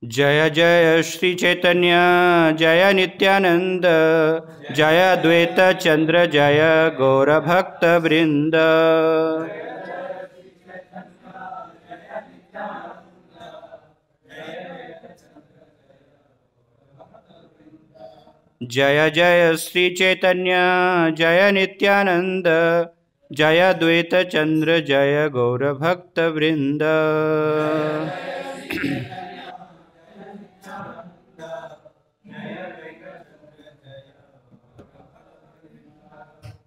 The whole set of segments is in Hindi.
जय जय श्री चैतन्य जय नित्यानंद जय द्वैत चंद्र जय गौर भक्त वृंद। जय जय श्री चैतन्य जय नित्यानंद जय द्वैत चंद्र जय गौर भक्त वृंद।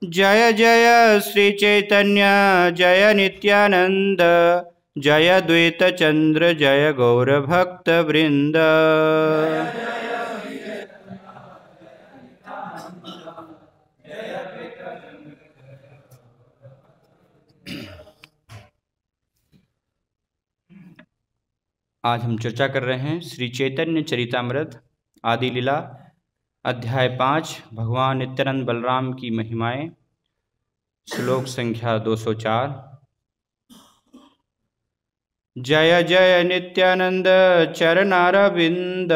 जय जय श्री चैतन्य जय नित्यानंद जय द्वैत चंद्र जय गौर भक्त वृंद। आज हम चर्चा कर रहे हैं श्री चैतन्य चरितामृत आदि लीला अध्याय 5 भगवान नित्यानंद बलराम की महिमाएं। श्लोक संख्या 204। जय जय नित्यानंद चरणारविंद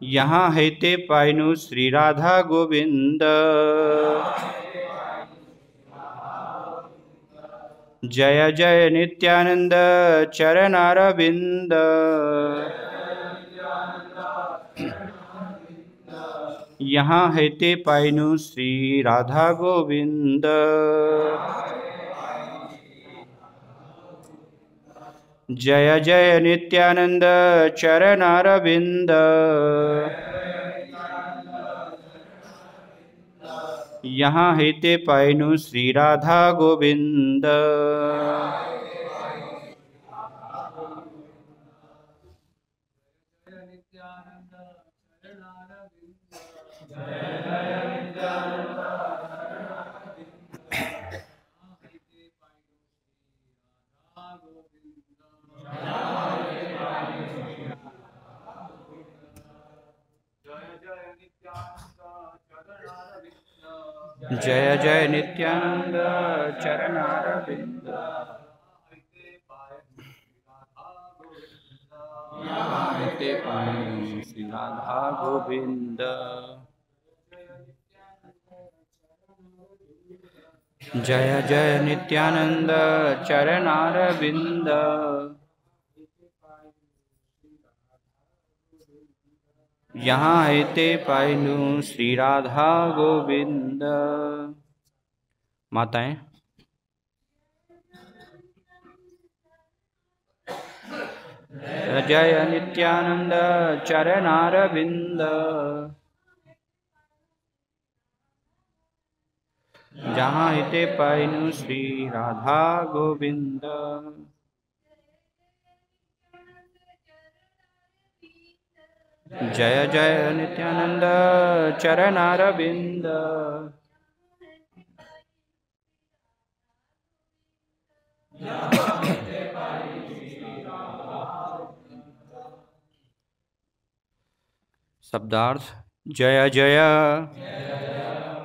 यहाँ है ते पाइनु श्री राधा गोविंद। जय जय नित्यानंद चरणारविंद यहाँ है ते पाइनु श्री राधा गोविंद। जय जय नित्यानंद चरणारविंद यहाँ है ते पाइनु श्री राधा गोविंद। जय जय नित्यानंद चरणारविंद यहाँ ते पाइनु श्री राधा गोविंद। जय जय नित्यानंद चरणारविंद यहाँ है ते पाइनु श्री राधा गोविंद। माताएं जय नित्यानंद चरणारविंद जहाँ है ते पाइनु श्री राधा गोविंद। जय जय नित्यानंद चरणारविंद शब्दार्थ। जय जय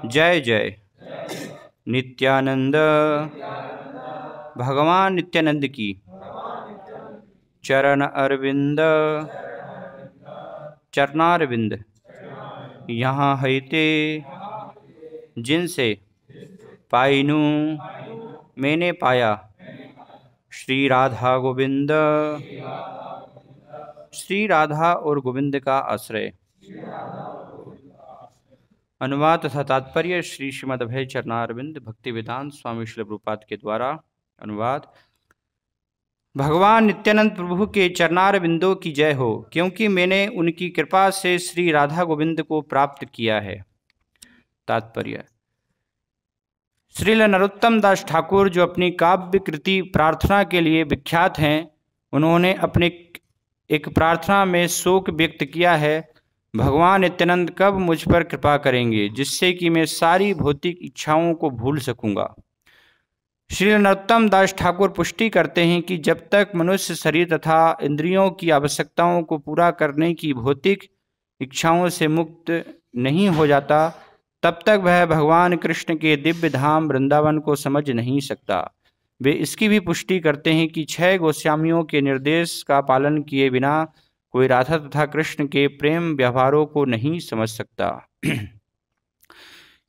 जय जय नित्यानंद भगवान नित्यानंद की चरण अरविंद चरणारविंद यहाँ है ते जिनसे पाइनु मैंने पाया श्री राधा गोविंद श्री राधा और गोविंद का आश्रय। अनुवाद तथा तात्पर्य श्री श्रीमद् अभय चरणारविंद भक्ति वेदांत स्वामी श्रील प्रभुपाद के द्वारा अनुवाद। भगवान नित्यानंद प्रभु के चरणारविंदों की जय हो, क्योंकि मैंने उनकी कृपा से श्री राधा गोविंद को प्राप्त किया है। तात्पर्य। श्रील नरोत्तम दास ठाकुर जो अपनी काव्य कृति प्रार्थना के लिए विख्यात हैं, उन्होंने अपने एक प्रार्थना में शोक व्यक्त किया है, भगवान नित्यानंद कब मुझ पर कृपा करेंगे जिससे कि मैं सारी भौतिक इच्छाओं को भूल सकूंगा। श्री नरोत्तम दास ठाकुर पुष्टि करते हैं कि जब तक मनुष्य शरीर तथा इंद्रियों की आवश्यकताओं को पूरा करने की भौतिक इच्छाओं से मुक्त नहीं हो जाता, तब तक वह भगवान कृष्ण के दिव्य धाम वृंदावन को समझ नहीं सकता। वे इसकी भी पुष्टि करते हैं कि 6 गोस्वामियों के निर्देश का पालन किए बिना कोई राधा तथा कृष्ण के प्रेम व्यवहारों को नहीं समझ सकता।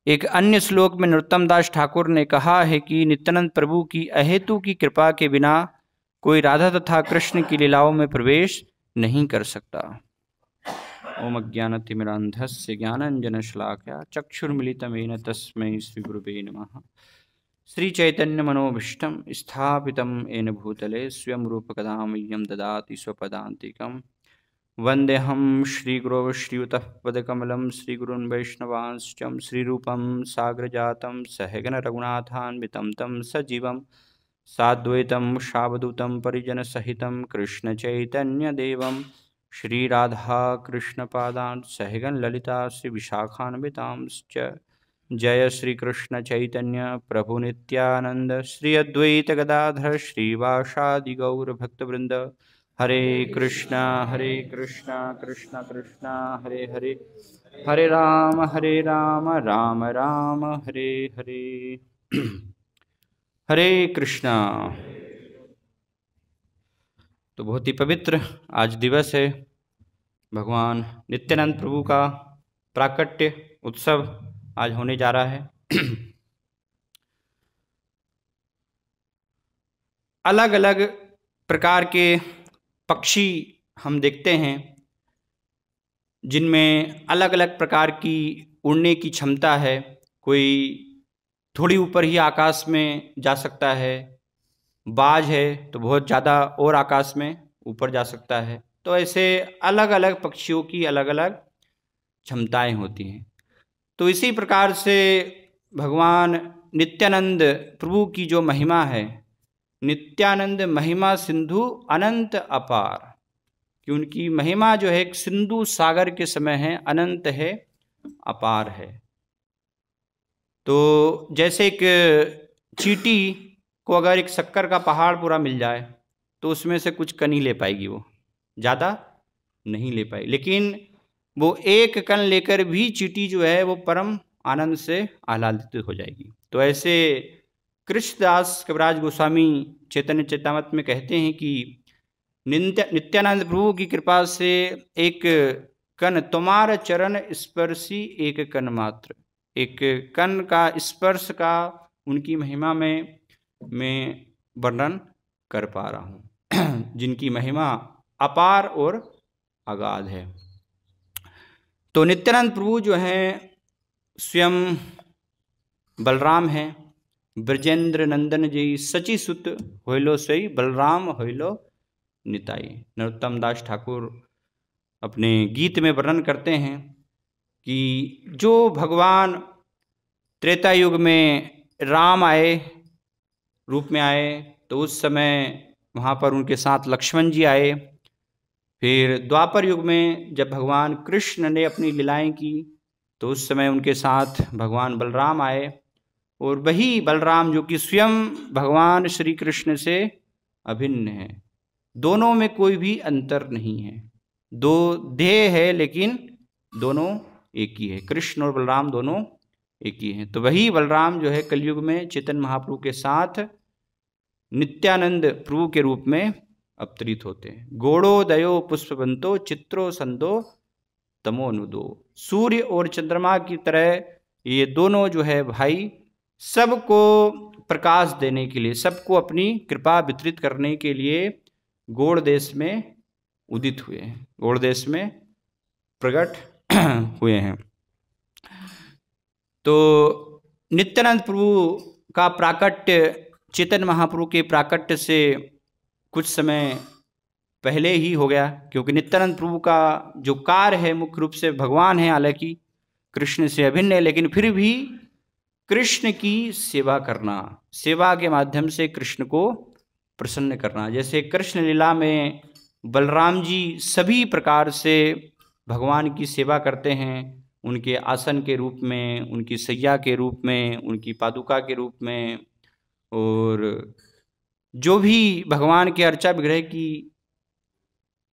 एक अन्य श्लोक में नरोत्तम दास ठाकुर ने कहा है कि नित्यानंद प्रभु की अहेतु की कृपा के बिना कोई राधा तथा कृष्ण की लीलाओं में प्रवेश नहीं कर सकता। ओम अज्ञानतिमिरान्धस्य ज्ञानाञ्जनशलाकया चक्षुर्मिलितं येन तस्मै श्रीगुरुवे नमः। श्रीचैतन्यमनोभीष्टं स्थापितं येन भूतले स्वयं रूपकदा मह्यं ददाति स्वपदान्तिकं। वन्देऽहं श्रीगुरो श्रीयुतः पदकमलं श्रीगुरून् वैष्णवांश्च श्रीरूपं साग्रजातं सहगण रघुनाथान्वितं तं सजीवं साद्वैतं सावधूतं परिजनसहितं कृष्णचैतन्यदेवं श्रीराधा कृष्णपादान् सहगण ललिता श्रीविशाखान्वितांश्च। जय श्री कृष्ण चैतन्य प्रभु नित्यानंद श्री अद्वैत गदाधर श्रीवासादि गौर भक्तवृंद। हरे कृष्णा कृष्णा कृष्णा हरे हरे, हरे राम राम राम हरे हरे। हरे कृष्णा। तो बहुत ही पवित्र आज दिवस है। भगवान नित्यानंद प्रभु का प्राकट्य उत्सव आज होने जा रहा है। अलग अलग प्रकार के पक्षी हम देखते हैं जिनमें अलग अलग प्रकार की उड़ने की क्षमता है। कोई थोड़ी ऊपर ही आकाश में जा सकता है, बाज है तो बहुत ज़्यादा और आकाश में ऊपर जा सकता है। तो ऐसे अलग अलग पक्षियों की अलग अलग क्षमताएं होती हैं। तो इसी प्रकार से भगवान नित्यानंद प्रभु की जो महिमा है, नित्यानंद महिमा सिंधु अनंत अपार, कि उनकी महिमा जो है एक सिंधु सागर के समय है, अनंत है, अपार है। तो जैसे एक चींटी को अगर एक शक्कर का पहाड़ पूरा मिल जाए तो उसमें से कुछ कण ही ले पाएगी, वो ज़्यादा नहीं ले पाएगी। लेकिन वो एक कण लेकर भी चींटी जो है वो परम आनंद से आह्लादित हो जाएगी। तो ऐसे कृष्णदास कविराज गोस्वामी चैतन्य चेतामृत में कहते हैं कि नित्यानंद प्रभु की कृपा से एक कण तुम्हार चरण स्पर्शी एक कण मात्र, एक कण का स्पर्श का उनकी महिमा में मैं वर्णन कर पा रहा हूँ, जिनकी महिमा अपार और अगाध है। तो नित्यानंद प्रभु जो हैं स्वयं बलराम हैं। ब्रजेंद्र नंदन जी सची सुत होइलो सई, बलराम होइलो निताई। नरोत्तम दास ठाकुर अपने गीत में वर्णन करते हैं कि जो भगवान त्रेता युग में राम आए, रूप में आए, तो उस समय वहाँ पर उनके साथ लक्ष्मण जी आए। फिर द्वापर युग में जब भगवान कृष्ण ने अपनी लीलाएं की तो उस समय उनके साथ भगवान बलराम आए। और वही बलराम जो कि स्वयं भगवान श्री कृष्ण से अभिन्न है, दोनों में कोई भी अंतर नहीं है। दो देह है लेकिन दोनों एक ही है, कृष्ण और बलराम दोनों एक ही हैं। तो वही बलराम जो है कलयुग में चैतन्य महाप्रभु के साथ नित्यानंद प्रभु के रूप में अवतरित होते हैं। गोड़ोदयो पुष्पवंतो चित्रो संदो तमोनुदो। सूर्य और चंद्रमा की तरह ये दोनों जो है भाई सबको प्रकाश देने के लिए, सबको अपनी कृपा वितरित करने के लिए गौड़ देश में उदित हुए हैं, गौड़ देश में प्रकट हुए हैं। तो नित्यानंद प्रभु का प्राकट्य चैतन्य महाप्रभु के प्राकट्य से कुछ समय पहले ही हो गया, क्योंकि नित्यानंद प्रभु का जो कार्य है मुख्य रूप से भगवान है, हालांकि कृष्ण से अभिन्न है, लेकिन फिर भी कृष्ण की सेवा करना, सेवा के माध्यम से कृष्ण को प्रसन्न करना। जैसे कृष्ण लीला में बलराम जी सभी प्रकार से भगवान की सेवा करते हैं, उनके आसन के रूप में, उनकी सैया के रूप में, उनकी पादुका के रूप में, और जो भी भगवान के अर्चा विग्रह की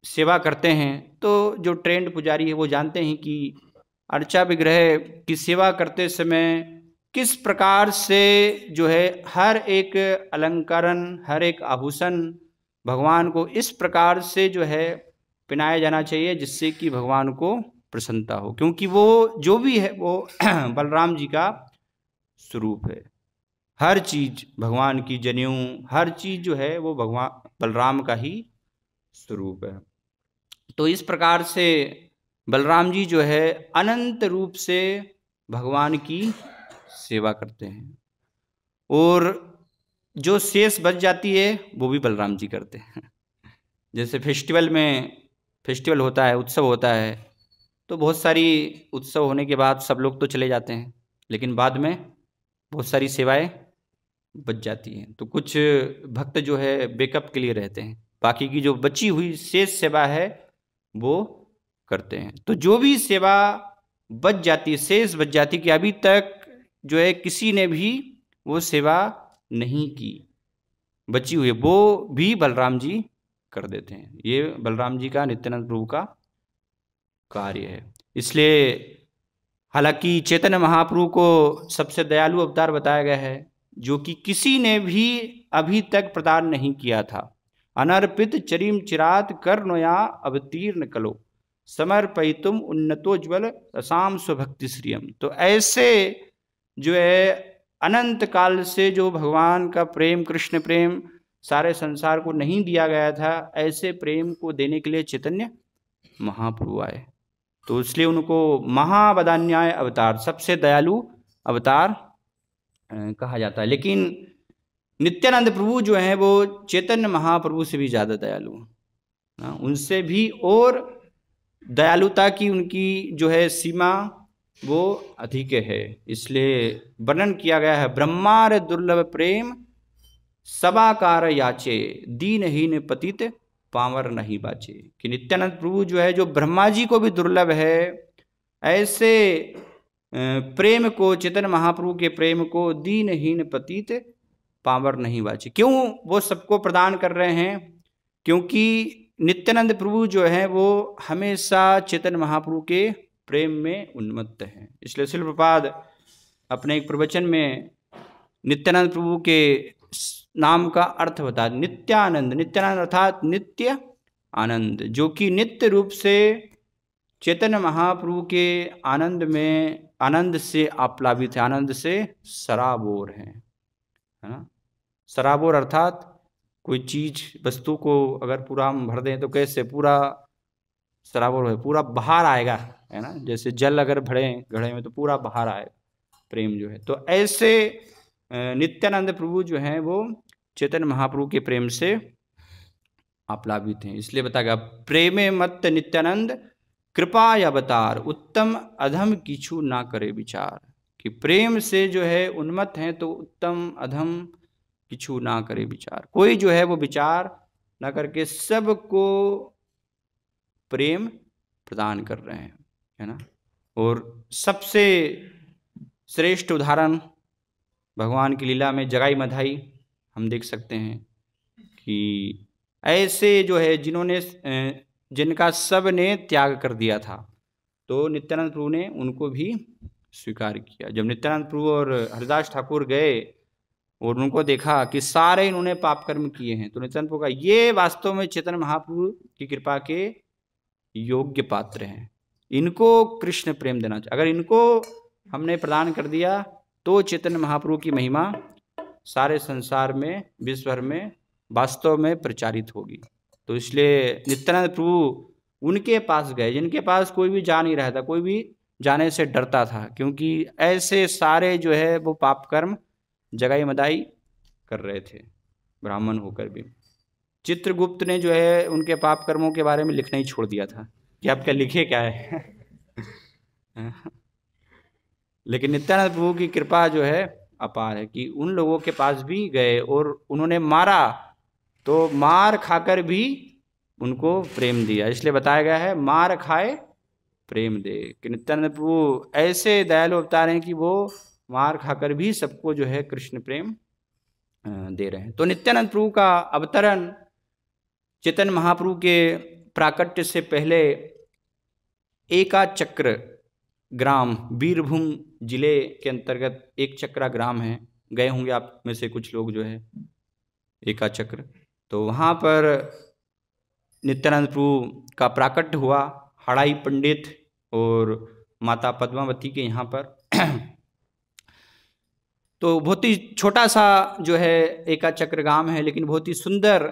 सेवा करते हैं। तो जो ट्रेंड पुजारी है वो जानते हैं कि अर्चा विग्रह की सेवा करते समय किस प्रकार से जो है हर एक अलंकरण, हर एक आभूषण भगवान को इस प्रकार से जो है पहनाया जाना चाहिए जिससे कि भगवान को प्रसन्नता हो, क्योंकि वो जो भी है वो बलराम जी का स्वरूप है। हर चीज भगवान की जनेऊ, हर चीज जो है वो भगवान बलराम का ही स्वरूप है। तो इस प्रकार से बलराम जी जो है अनंत रूप से भगवान की सेवा करते हैं, और जो शेष बच जाती है वो भी बलराम जी करते हैं। जैसे फेस्टिवल होता है, उत्सव होता है, तो बहुत सारी उत्सव होने के बाद सब लोग तो चले जाते हैं, लेकिन बाद में बहुत सारी सेवाएं बच जाती हैं। तो कुछ भक्त जो है बैकअप के लिए रहते हैं, बाकी की जो बची हुई शेष सेवा है वो करते हैं। तो जो भी सेवा बच जाती है, शेष बच जाती, कि अभी तक जो है किसी ने भी वो सेवा नहीं की, बची हुई, वो भी बलराम जी कर देते हैं। ये बलराम जी का, नित्यानंद प्रभु का कार्य है। इसलिए हालांकि चैतन्य महाप्रभु को सबसे दयालु अवतार बताया गया है, जो कि किसी ने भी अभी तक प्रदान नहीं किया था। अनर्पित चरिम चिरात कर नोया अवतीर्ण कलो समर्पयितुम उन्नतोज्वल रसाम स्वभक्ति श्रियम। तो ऐसे जो है अनंत काल से जो भगवान का प्रेम, कृष्ण प्रेम सारे संसार को नहीं दिया गया था, ऐसे प्रेम को देने के लिए चैतन्य महाप्रभु आए। तो इसलिए उनको महावदान्याय अवतार, सबसे दयालु अवतार कहा जाता है। लेकिन नित्यानंद प्रभु जो हैं वो चैतन्य महाप्रभु से भी ज़्यादा दयालु, उनसे भी और दयालुता की उनकी जो है सीमा वो अधिक है। इसलिए वर्णन किया गया है, ब्रह्मार दुर्लभ प्रेम सबाकार याचे दीनहीन पतित पामर नहीं बाचे। कि नित्यानंद प्रभु जो है, जो ब्रह्मा जी को भी दुर्लभ है, ऐसे प्रेम को, चैतन्य महाप्रभु के प्रेम को दीनहीन पतित पामर नहीं बाचे। क्यों वो सबको प्रदान कर रहे हैं? क्योंकि नित्यानंद प्रभु जो है वो हमेशा चैतन्य महाप्रभु के प्रेम में उन्मत्त हैं। इसलिए श्रील प्रभुपाद अपने एक प्रवचन में नित्यानंद प्रभु के नाम का अर्थ बता, नित्यानंद, नित्यानंद अर्थात नित्य आनंद, जो कि नित्य रूप से चैतन्य महाप्रभु के आनंद में, आनंद से आप्लावित है, आनंद से सराबोर है ना। सराबोर अर्थात कोई चीज, वस्तु को अगर पूरा हम भर दें तो कैसे पूरा सराबोर है, पूरा बाहर आएगा, है ना। जैसे जल अगर भरे घड़े में तो पूरा बाहर आएगा प्रेम जो है। तो ऐसे नित्यानंद प्रभु जो हैं वो चैतन्य महाप्रभु के प्रेम से आप्लावित हैं। इसलिए बताएगा, प्रेमे मत नित्यानंद कृपा अवतार उत्तम अधम किछु ना करे विचार। कि प्रेम से जो है उन्मत्त हैं तो उत्तम अधम किछु ना करे विचार, कोई जो है वो विचार ना करके सबको प्रेम प्रदान कर रहे हैं, है ना। और सबसे श्रेष्ठ उदाहरण भगवान की लीला में जगाई मधाई हम देख सकते हैं कि ऐसे जो है जिन्होंने, जिनका सब ने त्याग कर दिया था, तो नित्यानंद प्रभु ने उनको भी स्वीकार किया। जब नित्यानंद प्रभु और हरिदास ठाकुर गए और उनको देखा कि सारे इन्होंने पाप कर्म किए हैं, तो नित्यानंद प्रभु का ये वास्तव में चैतन्य महाप्रभु की कृपा के योग्य पात्र हैं, इनको कृष्ण प्रेम देना चाहिए। अगर इनको हमने प्रदान कर दिया तो चैतन्य महाप्रभु की महिमा सारे संसार में, विश्व भर में वास्तव में प्रचारित होगी। तो इसलिए नित्यानंद प्रभु उनके पास गए जिनके पास कोई भी जा नहीं रहा था, कोई भी जाने से डरता था, क्योंकि ऐसे सारे जो है वो पाप कर्म जगाई मदाई कर रहे थे, ब्राह्मण होकर भी। चित्रगुप्त ने जो है उनके पाप कर्मों के बारे में लिखना ही छोड़ दिया था कि आप क्या लिखे क्या है। लेकिन नित्यानंद प्रभु की कृपा जो है अपार है कि उन लोगों के पास भी गए और उन्होंने मारा तो मार खाकर भी उनको प्रेम दिया। इसलिए बताया गया है, मार खाए प्रेम दे। कि नित्यानंद प्रभु ऐसे दयालु अवतार हैं कि वो मार खाकर भी सबको जो है कृष्ण प्रेम दे रहे हैं। तो नित्यानंद प्रभु का अवतरण चैतन्य महाप्रभु के प्राकट्य से पहले एका चक्र ग्राम बीरभूम जिले के अंतर्गत एक चक्रा ग्राम है, गए होंगे आप में से कुछ लोग जो है एका चक्र। तो वहाँ पर नित्यानंद प्रभु का प्राकट्य हुआ, हड़ाई पंडित और माता पद्मावती के यहाँ पर। तो बहुत ही छोटा सा जो है एका चक्र ग्राम है, लेकिन बहुत ही सुंदर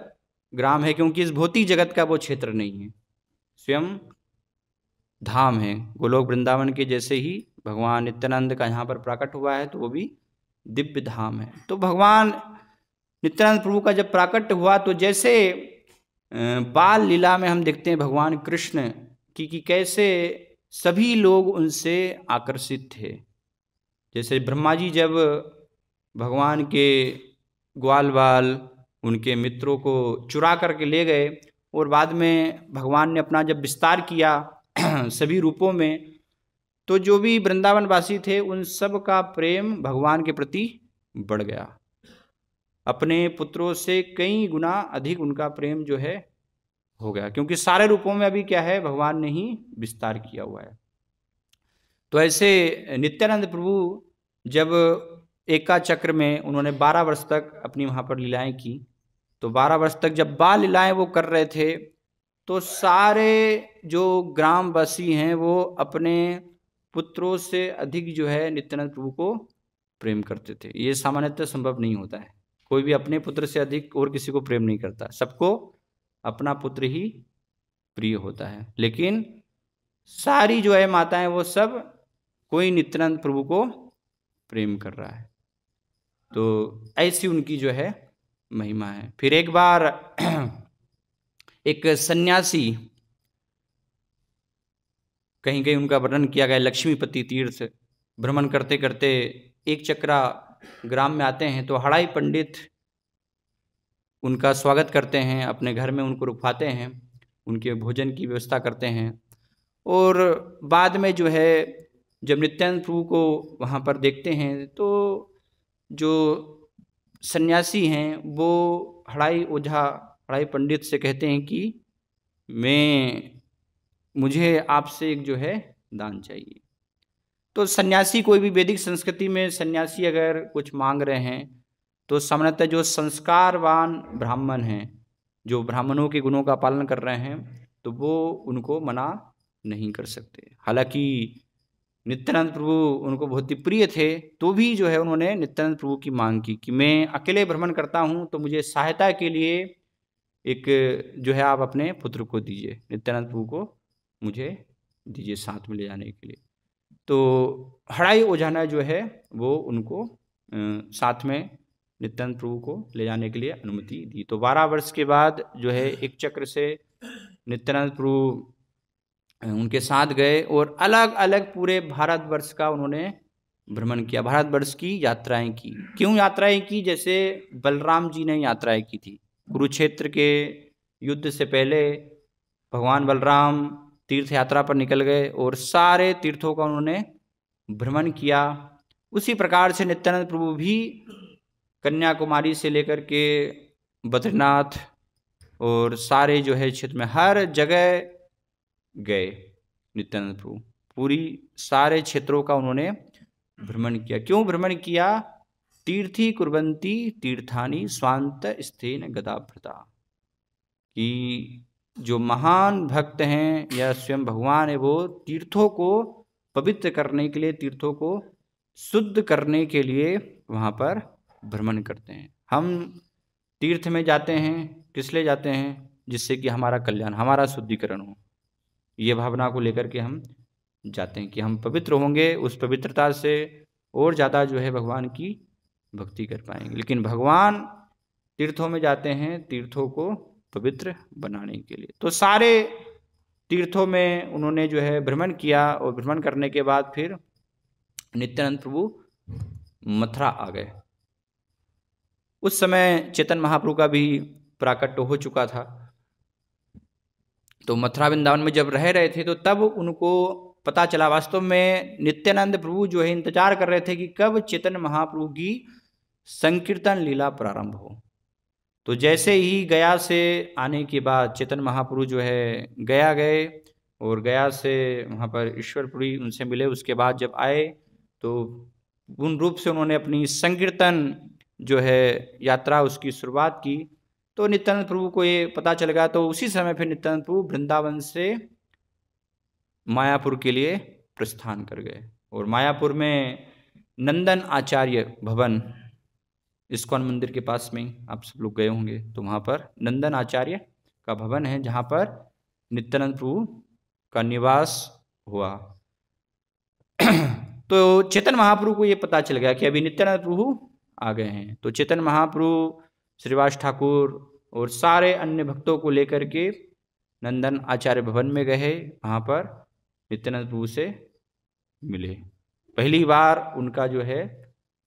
ग्राम है, क्योंकि इस भौतिक जगत का वो क्षेत्र नहीं है, स्वयं धाम है। गोलोक वृंदावन के जैसे ही भगवान नित्यानंद का यहाँ पर प्राकट हुआ है, तो वो भी दिव्य धाम है। तो भगवान नित्यानंद प्रभु का जब प्राकट्य हुआ, तो जैसे बाल लीला में हम देखते हैं भगवान कृष्ण कि कैसे सभी लोग उनसे आकर्षित थे। जैसे ब्रह्मा जी जब भगवान के ग्वाल बाल उनके मित्रों को चुरा करके ले गए, और बाद में भगवान ने अपना जब विस्तार किया सभी रूपों में, तो जो भी वृंदावन वासी थे उन सब का प्रेम भगवान के प्रति बढ़ गया। अपने पुत्रों से कई गुना अधिक उनका प्रेम जो है हो गया, क्योंकि सारे रूपों में अभी क्या है, भगवान ने ही विस्तार किया हुआ है। तो ऐसे नित्यानंद प्रभु जब एका चक्र में उन्होंने 12 वर्ष तक अपनी वहाँ पर लीलाएं की, तो 12 वर्ष तक जब बाल लीलाएं वो कर रहे थे, तो सारे जो ग्रामवासी हैं वो अपने पुत्रों से अधिक जो है नित्यानंद प्रभु को प्रेम करते थे। ये सामान्यतः संभव नहीं होता है, कोई भी अपने पुत्र से अधिक और किसी को प्रेम नहीं करता, सबको अपना पुत्र ही प्रिय होता है। लेकिन सारी जो है माताएं वो सब कोई नित्यानंद प्रभु को प्रेम कर रहा है, तो ऐसी उनकी जो है महिमा है। फिर एक बार एक सन्यासी, कहीं कहीं उनका वर्णन किया गया लक्ष्मीपति तीर्थ, भ्रमण करते करते एक चक्रा ग्राम में आते हैं, तो हड़ाई पंडित उनका स्वागत करते हैं, अपने घर में उनको रुकवाते हैं, उनके भोजन की व्यवस्था करते हैं। और बाद में जो है जब नित्यानंद प्रभु को वहाँ पर देखते हैं, तो जो सन्यासी हैं वो हड़ाई ओझा, हड़ाई पंडित से कहते हैं कि मुझे आपसे एक जो है दान चाहिए। तो सन्यासी, कोई भी वैदिक संस्कृति में सन्यासी अगर कुछ मांग रहे हैं, तो सामान्यतः जो संस्कारवान ब्राह्मण हैं, जो ब्राह्मणों के गुणों का पालन कर रहे हैं, तो वो उनको मना नहीं कर सकते। हालांकि नित्यानंद प्रभु उनको बहुत ही प्रिय थे, तो भी जो है उन्होंने नित्यानंद प्रभु की मांग की कि मैं अकेले भ्रमण करता हूँ, तो मुझे सहायता के लिए एक जो है आप अपने पुत्र को दीजिए, नित्यानंद प्रभु को मुझे दीजिए साथ में ले जाने के लिए। तो हड़ाई ओझाना जो है वो उनको साथ में नित्यानंद प्रभु को ले जाने के लिए अनुमति दी। तो 12 वर्ष के बाद जो है एक चक्र से नित्यानंद प्रभु उनके साथ गए, और अलग अलग पूरे भारतवर्ष का उन्होंने भ्रमण किया, भारतवर्ष की यात्राएं की। क्यों यात्राएं की? जैसे बलराम जी ने यात्राएं की थी। कुरुक्षेत्र के युद्ध से पहले भगवान बलराम तीर्थ यात्रा पर निकल गए और सारे तीर्थों का उन्होंने भ्रमण किया। उसी प्रकार से नित्यानंद प्रभु भी कन्याकुमारी से लेकर के बद्रीनाथ और सारे जो है क्षेत्र में हर जगह गए। नित्यानंद प्रभु पूरी सारे क्षेत्रों का उन्होंने भ्रमण किया। क्यों भ्रमण किया? तीर्थी कुर्वन्ति तीर्थानि स्वांत स्थेन गदाभृता, कि जो महान भक्त हैं या स्वयं भगवान है, वो तीर्थों को पवित्र करने के लिए, तीर्थों को शुद्ध करने के लिए वहाँ पर भ्रमण करते हैं। हम तीर्थ में जाते हैं, किस लिए जाते हैं? जिससे कि हमारा कल्याण, हमारा शुद्धिकरण हो। ये भावना को लेकर के हम जाते हैं कि हम पवित्र होंगे, उस पवित्रता से और ज़्यादा जो है भगवान की भक्ति कर पाएंगे। लेकिन भगवान तीर्थों में जाते हैं तीर्थों को पवित्र बनाने के लिए। तो सारे तीर्थों में उन्होंने जो है भ्रमण किया, और भ्रमण करने के बाद फिर नित्यानंद प्रभु मथुरा आ गए। उस समय चैतन्य महाप्रभु का भी प्राकट्य हो चुका था। तो मथुरा वृंदावन में जब रह रहे थे, तो तब उनको पता चला, वास्तव में नित्यानंद प्रभु जो है इंतजार कर रहे थे कि कब चैतन्य महाप्रभु की संकीर्तन लीला प्रारंभ हो। तो जैसे ही गया से आने के बाद चैतन्य महाप्रभु जो है गया गए, और गया से वहाँ पर ईश्वरपुरी उनसे मिले। उसके बाद जब आए तो पूर्ण रूप से उन्होंने अपनी संकीर्तन जो है यात्रा उसकी शुरुआत की। तो नित्यानंद प्रभु को ये पता चल गया, तो उसी समय फिर नित्यानंद प्रभु वृंदावन से मायापुर के लिए प्रस्थान कर गए। और मायापुर में नंदन आचार्य भवन, इस्कॉन मंदिर के पास में आप सब लोग गए होंगे, तो वहाँ पर नंदन आचार्य का भवन है जहाँ पर नित्यानंद प्रभु का निवास हुआ। तो चेतन महाप्रभु को ये पता चल गया कि अभी नित्यानंद प्रभु आ गए हैं। तो चेतन महाप्रभु, श्रीवास ठाकुर और सारे अन्य भक्तों को लेकर के नंदन आचार्य भवन में गए। वहाँ पर नित्यानंद प्रभु से मिले। पहली बार उनका जो है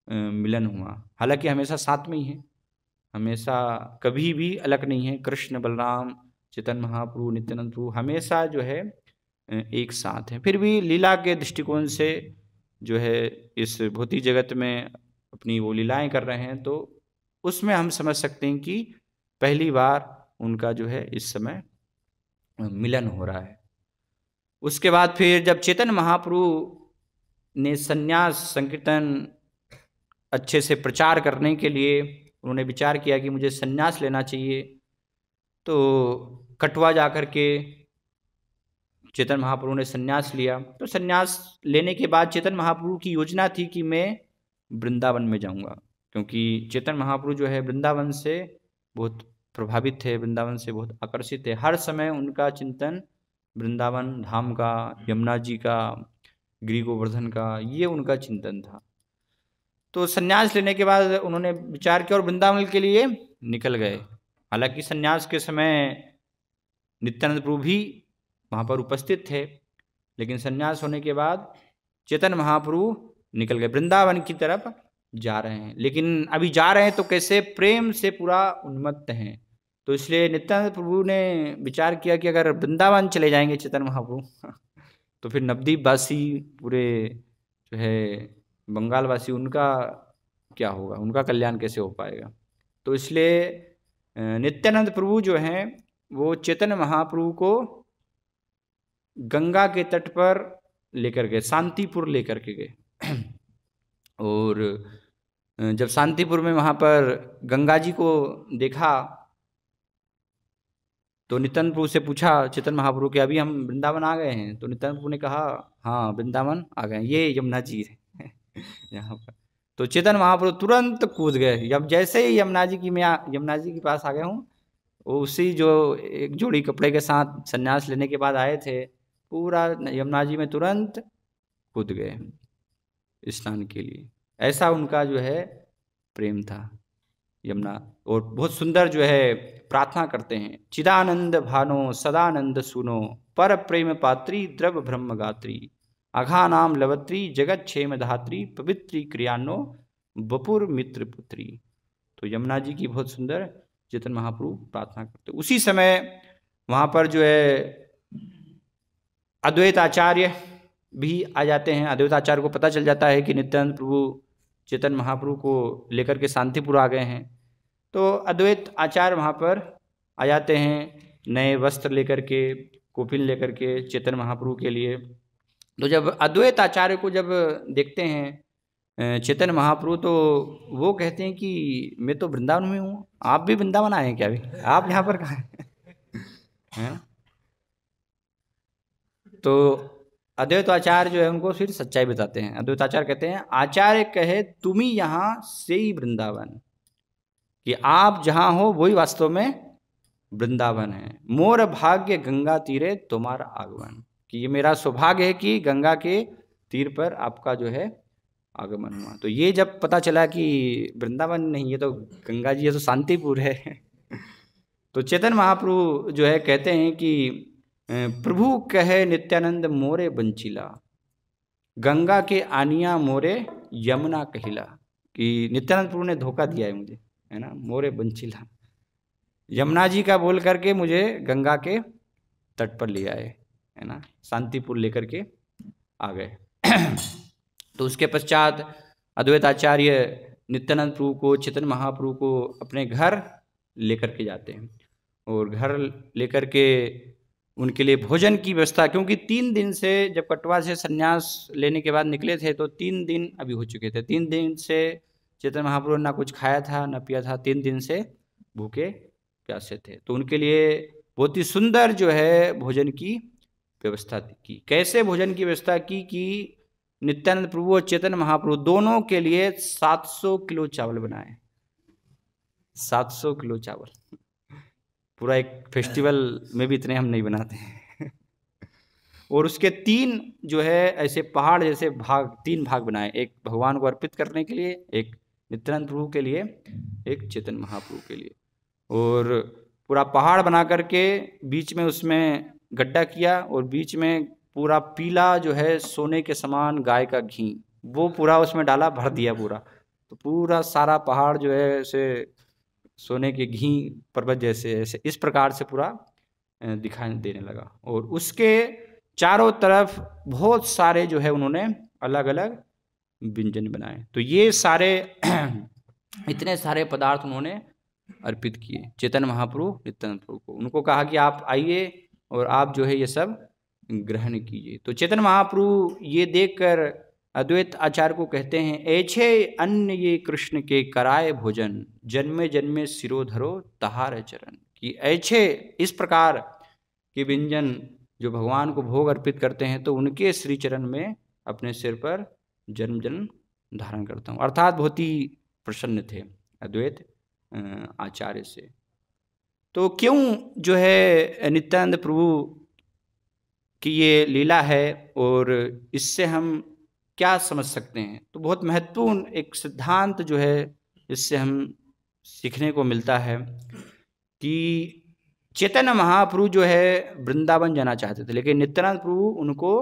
मिलन हुआ। हालांकि हमेशा साथ में ही है, हमेशा कभी भी अलग नहीं है। कृष्ण बलराम चेतन महाप्रभु नित्यानंद प्रभु हमेशा जो है एक साथ हैं। फिर भी लीला के दृष्टिकोण से जो है इस भौतिक जगत में अपनी वो लीलाएं कर रहे हैं, तो उसमें हम समझ सकते हैं कि पहली बार उनका जो है इस समय मिलन हो रहा है। उसके बाद फिर जब चेतन महाप्रभु ने संन्यास संकीर्तन अच्छे से प्रचार करने के लिए उन्होंने विचार किया कि मुझे संन्यास लेना चाहिए, तो कटवा जाकर के चेतन महाप्रभु ने संन्यास लिया। तो संन्यास लेने के बाद चेतन महाप्रभु की योजना थी कि मैं वृंदावन में जाऊंगा, क्योंकि चेतन महाप्रभु जो है वृंदावन से बहुत प्रभावित थे, वृंदावन से बहुत आकर्षित थे। हर समय उनका चिंतन वृंदावन धाम का, यमुना जी का, गिरि गोवर्धन का, ये उनका चिंतन था। तो संन्यास लेने के बाद उन्होंने विचार किया और वृंदावन के लिए निकल गए। हालांकि संन्यास के समय नित्यानंद प्रभु भी वहाँ पर उपस्थित थे, लेकिन संन्यास होने के बाद चेतन महाप्रभु निकल गए, वृंदावन की तरफ जा रहे हैं। लेकिन अभी जा रहे हैं तो कैसे, प्रेम से पूरा उन्मत्त हैं। तो इसलिए नित्यानंद प्रभु ने विचार किया कि अगर वृंदावन चले जाएंगे चेतन महाप्रभु तो फिर नवद्वीप वासी, पूरे जो है बंगाल वासी, उनका क्या होगा, उनका कल्याण कैसे हो पाएगा। तो इसलिए नित्यानंद प्रभु जो हैं वो चेतन महाप्रभु को गंगा के तट पर लेकर गए, शांतिपुर लेकर के गए। और जब शांतिपुर में वहाँ पर गंगा जी को देखा तो नित्यानंद प्रभु से पूछा चेतन महाप्रभु कि अभी हम वृंदावन आ गए हैं। तो नित्यानंद प्रभु ने कहा हाँ वृंदावन आ गए, ये यमुना जी है यहाँ पर। तो चेतन महाप्रभु तुरंत कूद गए। जब जैसे ही यमुना जी के पास आ गए हूँ, वो उसी जो एक जोड़ी कपड़े के साथ संन्यास लेने के बाद आए थे, पूरा यमुना जी में तुरंत कूद गए स्नान के लिए। ऐसा उनका जो है प्रेम था यमुना। और बहुत सुंदर जो है प्रार्थना करते हैं, चिदानंद भानो सदानंद सुनो, पर प्रेम पात्री द्रव ब्रह्म गात्री, अघा नाम लवत्री जगत क्षेम धात्री, पवित्री क्रियानो बपुर मित्र पुत्री। तो यमुना जी की बहुत सुंदर चेतन महाप्रभु प्रार्थना करते। उसी समय वहाँ पर जो है अद्वैत आचार्य भी आ जाते हैं। अद्वैत आचार्य को पता चल जाता है कि नित्यानंद प्रभु चेतन महाप्रभु को लेकर के शांतिपुर आ गए हैं। तो अद्वैत आचार्य वहाँ पर आ जाते हैं, नए वस्त्र लेकर के, कोपिन लेकर के चेतन महाप्रभु के लिए। तो जब अद्वैत आचार्य को जब देखते हैं चेतन महाप्रभु, तो वो कहते हैं कि मैं तो वृंदावन में हूँ, आप भी वृंदावन आए हैं क्या? अभी आप यहाँ पर कहाँ हैं? तो अद्वैत आचार्य जो है उनको फिर सच्चाई बताते हैं। अद्वैत आचार्य कहते हैं, आचार्य कहे तुम्ही यहाँ से ही वृंदावन, कि आप जहाँ हो वही वास्तव में वृंदावन है। मोर भाग्य गंगा तीरे तुम्हारा आगमन, कि ये मेरा सौभाग्य है कि गंगा के तीर पर आपका जो है आगमन हुआ। तो ये जब पता चला कि वृंदावन नहीं, ये तो गंगा जी है, तो शांतिपुर है। तो चेतन महाप्रभु जो है कहते हैं कि प्रभु कहे नित्यानंद मोरे बंचिला, गंगा के आनिया मोरे यमुना कहिला, कि नित्यानंद प्रभु ने धोखा दिया है मुझे, है ना, मोरे बंचिला, यमुना जी का बोल करके मुझे गंगा के तट पर ले आए, है ना, शांतिपुर लेकर के आ गए। तो उसके पश्चात अद्वैत आचार्य नित्यानंद प्रभु को, चेतन महाप्रभु को अपने घर लेकर के जाते हैं। और घर लेकर के उनके लिए भोजन की व्यवस्था, क्योंकि 3 दिन से जब कटवा से संन्यास लेने के बाद निकले थे तो 3 दिन अभी हो चुके थे। 3 दिन से चैतन्य महाप्रभु ने ना कुछ खाया था ना पिया था, 3 दिन से भूखे प्यासे थे। तो उनके लिए बहुत ही सुंदर जो है भोजन की व्यवस्था की। कैसे भोजन की व्यवस्था की कि नित्यानंद प्रभु और चैतन्य महाप्रभु दोनों के लिए 700 किलो चावल बनाए। 700 किलो चावल, पूरा एक फेस्टिवल में भी इतने हम नहीं बनाते हैं। और उसके 3 जो है ऐसे पहाड़ जैसे भाग, 3 भाग बनाए, एक भगवान को अर्पित करने के लिए, एक नित्यानंद प्रभु के लिए, एक चैतन्य महाप्रभु के लिए। और पूरा पहाड़ बना करके बीच में उसमें गड्ढा किया और बीच में पूरा पीला जो है सोने के समान गाय का घी वो पूरा उसमें डाला, भर दिया पूरा। तो पूरा सारा पहाड़ जो है ऐसे सोने के घी पर्वत जैसे ऐसे इस प्रकार से पूरा दिखाई देने लगा। और उसके चारों तरफ बहुत सारे जो है उन्होंने अलग अलग व्यंजन बनाए। तो ये सारे इतने सारे पदार्थ उन्होंने अर्पित किए चैतन्य महाप्रभु नित्यानंद प्रभु को। उनको कहा कि आप आइए और आप जो है ये सब ग्रहण कीजिए। तो चैतन्य महाप्रभु ये देखकर अद्वैत आचार्य को कहते हैं, ऐछे अन्न ये कृष्ण के कराए भोजन, जन्मे जन्मे सिरोधरो तहार चरण। कि ऐछे इस प्रकार के व्यंजन जो भगवान को भोग अर्पित करते हैं तो उनके श्री चरण में अपने सिर पर जन्म जन्म धारण करता हूँ। अर्थात बहुत ही प्रसन्न थे अद्वैत आचार्य से। तो क्यों जो है नित्यानंद प्रभु की ये लीला है और इससे हम क्या समझ सकते हैं? तो बहुत महत्वपूर्ण एक सिद्धांत जो है इससे हम सीखने को मिलता है कि चैतन्य महाप्रभु जो है वृंदावन जाना चाहते थे, लेकिन नित्यानंद प्रभु उनको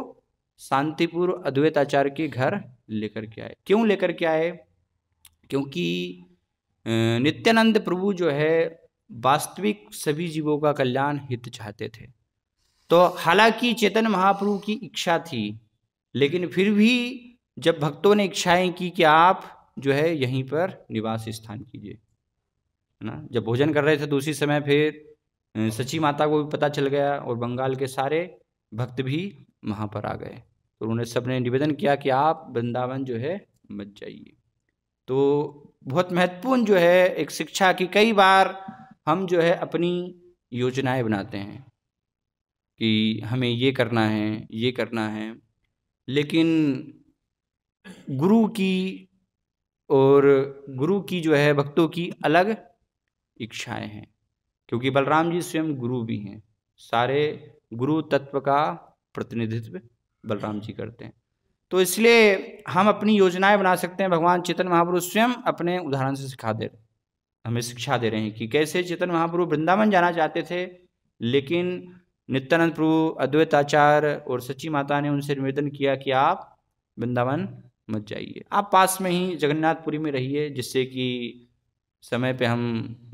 शांतिपुर अद्वैत आचार्य के घर लेकर के आए। क्यों लेकर के आए? क्योंकि नित्यानंद प्रभु जो है वास्तविक सभी जीवों का कल्याण हित चाहते थे। तो हालांकि चैतन्य महाप्रभु की इच्छा थी, लेकिन फिर भी जब भक्तों ने इच्छाएं की कि आप जो है यहीं पर निवास स्थान कीजिए, है ना। जब भोजन कर रहे थे तो उसी समय फिर सची माता को भी पता चल गया और बंगाल के सारे भक्त भी वहाँ पर आ गए। तो उन्होंने सबने निवेदन किया कि आप वृंदावन जो है मत जाइए। तो बहुत महत्वपूर्ण जो है एक शिक्षा की कई बार हम जो है अपनी योजनाएं बनाते हैं कि हमें ये करना है, ये करना है, लेकिन गुरु की जो है भक्तों की अलग इच्छाएं हैं। क्योंकि बलराम जी स्वयं गुरु भी हैं, सारे गुरु तत्व का प्रतिनिधित्व बलराम जी करते हैं। तो इसलिए हम अपनी योजनाएं बना सकते हैं। भगवान चैतन्य महाप्रभु स्वयं अपने उदाहरण से हमें शिक्षा दे रहे हैं कि कैसे चैतन्य महाप्रभु वृंदावन जाना चाहते थे, लेकिन नित्यानंद प्रभु अद्वैत आचार्य और सच्ची माता ने उनसे निवेदन किया कि आप वृंदावन मत जाइए, आप पास में ही जगन्नाथपुरी में रहिए, जिससे कि समय पे हम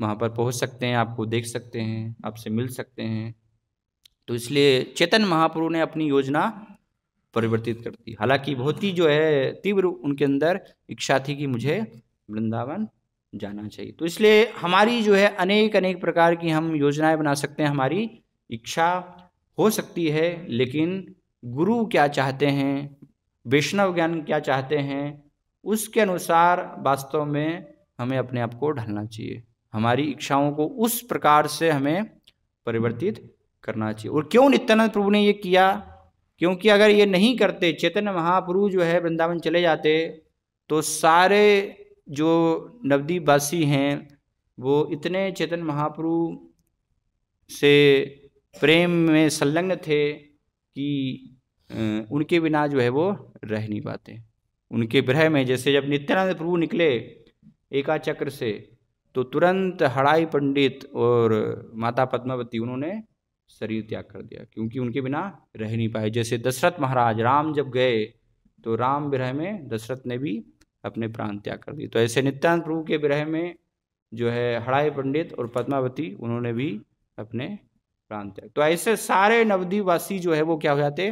वहाँ पर पहुँच सकते हैं, आपको देख सकते हैं, आपसे मिल सकते हैं। तो इसलिए चैतन्य महाप्रभु ने अपनी योजना परिवर्तित कर दी। हालांकि बहुत ही जो है तीव्र उनके अंदर इच्छा थी कि मुझे वृंदावन जाना चाहिए। तो इसलिए हमारी जो है अनेक अनेक प्रकार की हम योजनाएं बना सकते हैं, हमारी इच्छा हो सकती है, लेकिन गुरु क्या चाहते हैं, वैष्णव ज्ञान क्या चाहते हैं, उसके अनुसार वास्तव में हमें अपने आप को ढलना चाहिए। हमारी इच्छाओं को उस प्रकार से हमें परिवर्तित करना चाहिए। और क्यों नित्यानंद प्रभु ने ये किया? क्योंकि अगर ये नहीं करते, चैतन्य महाप्रभु जो है वृंदावन चले जाते, तो सारे जो नवद्वीप वासी हैं वो इतने चैतन्य महाप्रभु से प्रेम में संलग्न थे कि उनके बिना जो है वो रह नहीं पाते। उनके विरह में, जैसे जब नित्यानंद प्रभु निकले एका चक्र से, तो तुरंत हड़ाई पंडित और माता पद्मावती उन्होंने शरीर त्याग कर दिया, क्योंकि उनके बिना रह नहीं पाए। जैसे दशरथ महाराज, राम जब गए तो राम विरह में दशरथ ने भी अपने प्राण त्याग कर दिए। तो ऐसे नित्यानंद प्रभु के विरह में जो है हड़ाई पंडित और पद्मावती उन्होंने भी अपने प्राण त्याग। तो ऐसे सारे नवद्वीपवासी जो है वो क्या हो जाते,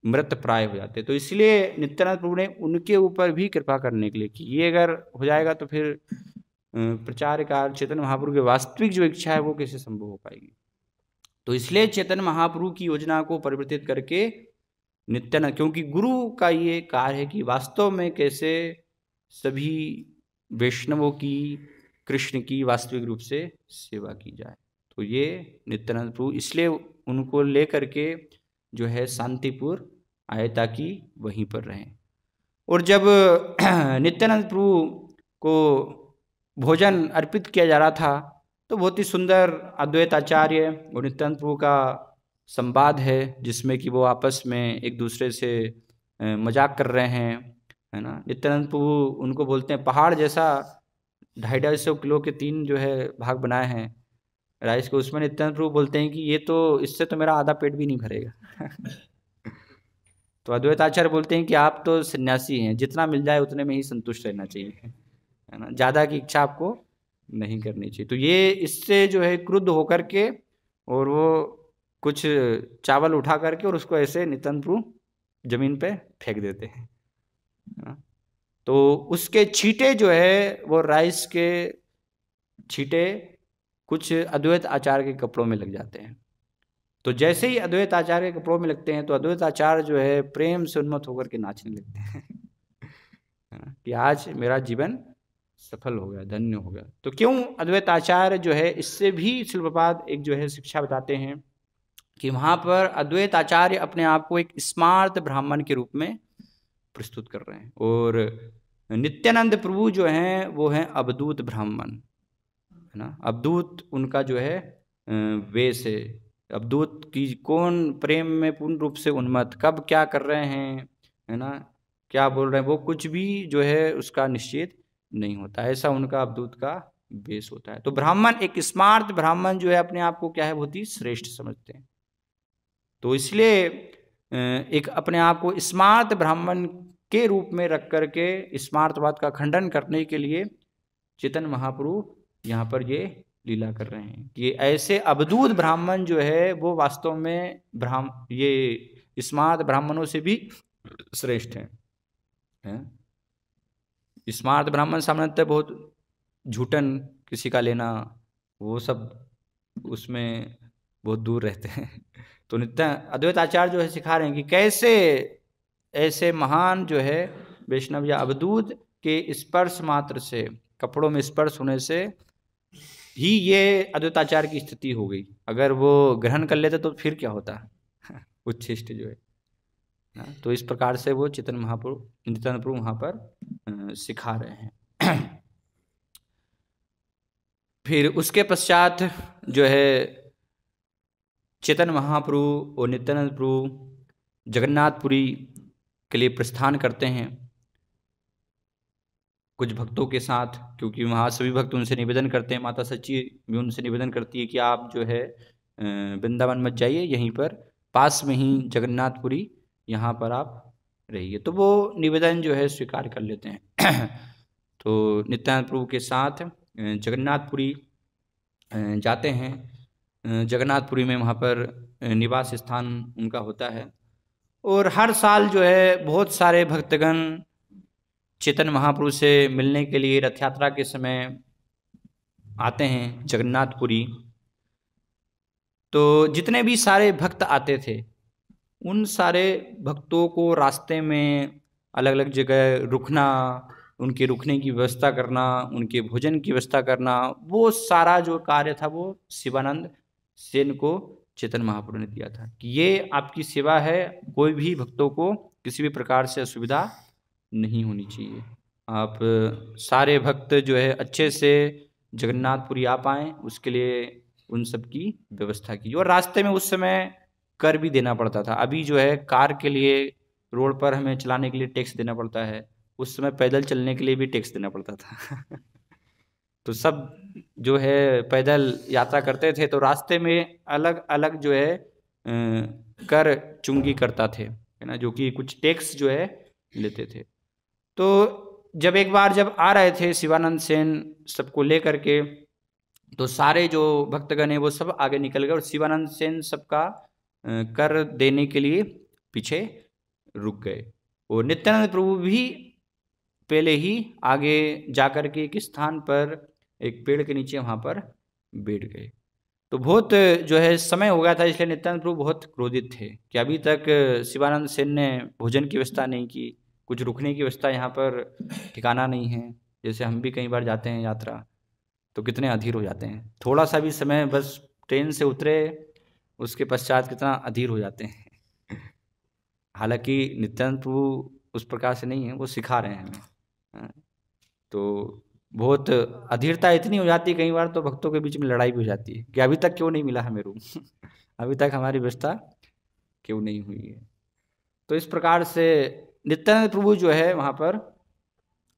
मृत प्राय हो जाते। तो इसलिए नित्यानंद प्रभु ने उनके ऊपर भी कृपा करने के लिए कि ये अगर हो जाएगा तो फिर प्रचार कार्य चैतन्य महाप्रभु की वास्तविक जो इच्छा है वो कैसे संभव हो पाएगी। तो इसलिए चैतन्य महाप्रभु की योजना को परिवर्तित करके नित्यानंद, क्योंकि गुरु का ये कार्य है कि वास्तव में कैसे सभी वैष्णवों की, कृष्ण की वास्तविक रूप से सेवा की जाए। तो ये नित्यानंद प्रभु इसलिए उनको लेकर के जो है शांतिपुर आए ताकि वहीं पर रहें। और जब नित्यानंद प्रभु को भोजन अर्पित किया जा रहा था तो बहुत ही सुंदर अद्वैत आचार्य और नित्यानंद प्रभु का संवाद है, जिसमें कि वो आपस में एक दूसरे से मजाक कर रहे हैं, है ना। नित्यानंद प्रभु उनको बोलते हैं पहाड़ जैसा 250-250 किलो के 3 जो है भाग बनाए हैं राइस को। उसमें नित्यानंद प्रभु बोलते हैं कि ये तो, इससे तो मेरा आधा पेट भी नहीं भरेगा। तो अद्वैत आचार्य बोलते हैं कि आप तो सन्यासी हैं, जितना मिल जाए उतने में ही संतुष्ट रहना चाहिए, है ना, ज़्यादा की इच्छा आपको नहीं करनी चाहिए। तो ये इससे जो है क्रुद्ध होकर के और वो कुछ चावल उठा करके और उसको ऐसे नित्यानंद प्रभु जमीन पे फेंक देते हैं, तो उसके छींटे जो है वो राइस के छींटे कुछ अद्वैत आचार्य के कपड़ों में लग जाते हैं। तो जैसे ही अद्वैत आचार्य के कपड़ों में लगते हैं तो अद्वैत आचार्य जो है प्रेम से उन्मत्त होकर के नाचने लगते हैं कि आज मेरा जीवन सफल हो गया, धन्य हो गया। तो क्यों अद्वैत आचार्य जो है, इससे भी श्रील प्रभुपाद एक जो है शिक्षा बताते हैं कि वहाँ पर अद्वैत आचार्य अपने आप को एक स्मार्त ब्राह्मण के रूप में प्रस्तुत कर रहे हैं, और नित्यानंद प्रभु जो हैं वो हैं अवधूत ब्राह्मण, है ना। अवधूत उनका जो है वेश है। अवधूत की कौन प्रेम में पूर्ण रूप से उन्मत्त, कब क्या कर रहे हैं, है ना, क्या बोल रहे हैं, वो कुछ भी जो है उसका निश्चित नहीं होता, ऐसा उनका अवधूत का वेश होता है। तो ब्राह्मण, एक स्मार्त ब्राह्मण जो है अपने आप को क्या है, बहुत ही श्रेष्ठ समझते हैं। तो इसलिए एक अपने आप को स्मार्त ब्राह्मण के रूप में रख करके स्मार्तवाद का खंडन करने के लिए चैतन्य महाप्रभु यहाँ पर ये लीला कर रहे हैं कि ऐसे अवधूत ब्राह्मण जो है वो वास्तव में ये स्मार्त ब्राह्मणों से भी श्रेष्ठ हैं। स्मार्त ब्राह्मण सामान्यतः बहुत झूठन किसी का लेना, वो सब उसमें बहुत दूर रहते हैं। तो नित्य अद्वैत आचार्य जो है सिखा रहे हैं कि कैसे ऐसे महान जो है वैष्णव या अवधूत के स्पर्श मात्र से, कपड़ों में स्पर्श होने से ही ये अद्वैत आचार्य की स्थिति हो गई। अगर वो ग्रहण कर लेते तो फिर क्या होता उच्छिष्ट जो है ना। तो इस प्रकार से वो चैतन्य महाप्रभु, नित्यानंद प्रभु वहाँ पर सिखा रहे हैं। फिर उसके पश्चात जो है चैतन्य महाप्रभु और नित्यानंद प्रभु जगन्नाथपुरी के लिए प्रस्थान करते हैं कुछ भक्तों के साथ, क्योंकि वहाँ सभी भक्त उनसे निवेदन करते हैं, माता सच्ची भी उनसे निवेदन करती है कि आप जो है वृंदावन मत जाइए, यहीं पर पास में ही जगन्नाथपुरी, यहाँ पर आप रहिए। तो वो निवेदन जो है स्वीकार कर लेते हैं। तो नित्यानंद प्रभु के साथ जगन्नाथपुरी जाते हैं। जगन्नाथपुरी में वहाँ पर निवास स्थान उनका होता है, और हर साल जो है बहुत सारे भक्तगण चैतन्य महाप्रभु से मिलने के लिए रथ यात्रा के समय आते हैं जगन्नाथपुरी। तो जितने भी सारे भक्त आते थे उन सारे भक्तों को रास्ते में अलग अलग जगह रुकना, उनके रुकने की व्यवस्था करना, उनके भोजन की व्यवस्था करना, वो सारा जो कार्य था वो शिवानंद सेन को चैतन्य महाप्रभु ने दिया था कि ये आपकी सेवा है, कोई भी भक्तों को किसी भी प्रकार से असुविधा नहीं होनी चाहिए। आप सारे भक्त जो है अच्छे से जगन्नाथपुरी आ पाएँ, उसके लिए उन सब की व्यवस्था की। और रास्ते में उस समय कर भी देना पड़ता था। अभी जो है कार के लिए रोड पर हमें चलाने के लिए टैक्स देना पड़ता है, उस समय पैदल चलने के लिए भी टैक्स देना पड़ता था। तो सब जो है पैदल यात्रा करते थे, तो रास्ते में अलग अलग जो है कर चुंगी करता थे, है ना, जो कि कुछ टैक्स जो है लेते थे। तो जब एक बार जब आ रहे थे शिवानंद सेन सबको लेकर के, तो सारे जो भक्तगण हैं वो सब आगे निकल गए और शिवानंद सेन सबका कर देने के लिए पीछे रुक गए। और नित्यानंद प्रभु भी पहले ही आगे जाकर के एक स्थान पर एक पेड़ के नीचे वहाँ पर बैठ गए। तो बहुत जो है समय हो गया था, इसलिए नित्यानंद प्रभु बहुत क्रोधित थे कि अभी तक शिवानंद सेन ने भोजन की व्यवस्था नहीं की, कुछ रुकने की व्यवस्था यहाँ पर ठिकाना नहीं है। जैसे हम भी कई बार जाते हैं यात्रा तो कितने अधीर हो जाते हैं, थोड़ा सा भी समय बस ट्रेन से उतरे उसके पश्चात कितना अधीर हो जाते हैं। हालांकि नित्यानंद प्रभु उस प्रकार से नहीं है, वो सिखा रहे हैं हमें। हाँ, तो बहुत अधीरता इतनी हो जाती है कई बार तो भक्तों के बीच में लड़ाई भी हो जाती है कि अभी तक क्यों नहीं मिला हमें रूम अभी तक हमारी व्यवस्था क्यों नहीं हुई है। तो इस प्रकार से नित्यानंद प्रभु जो है वहाँ पर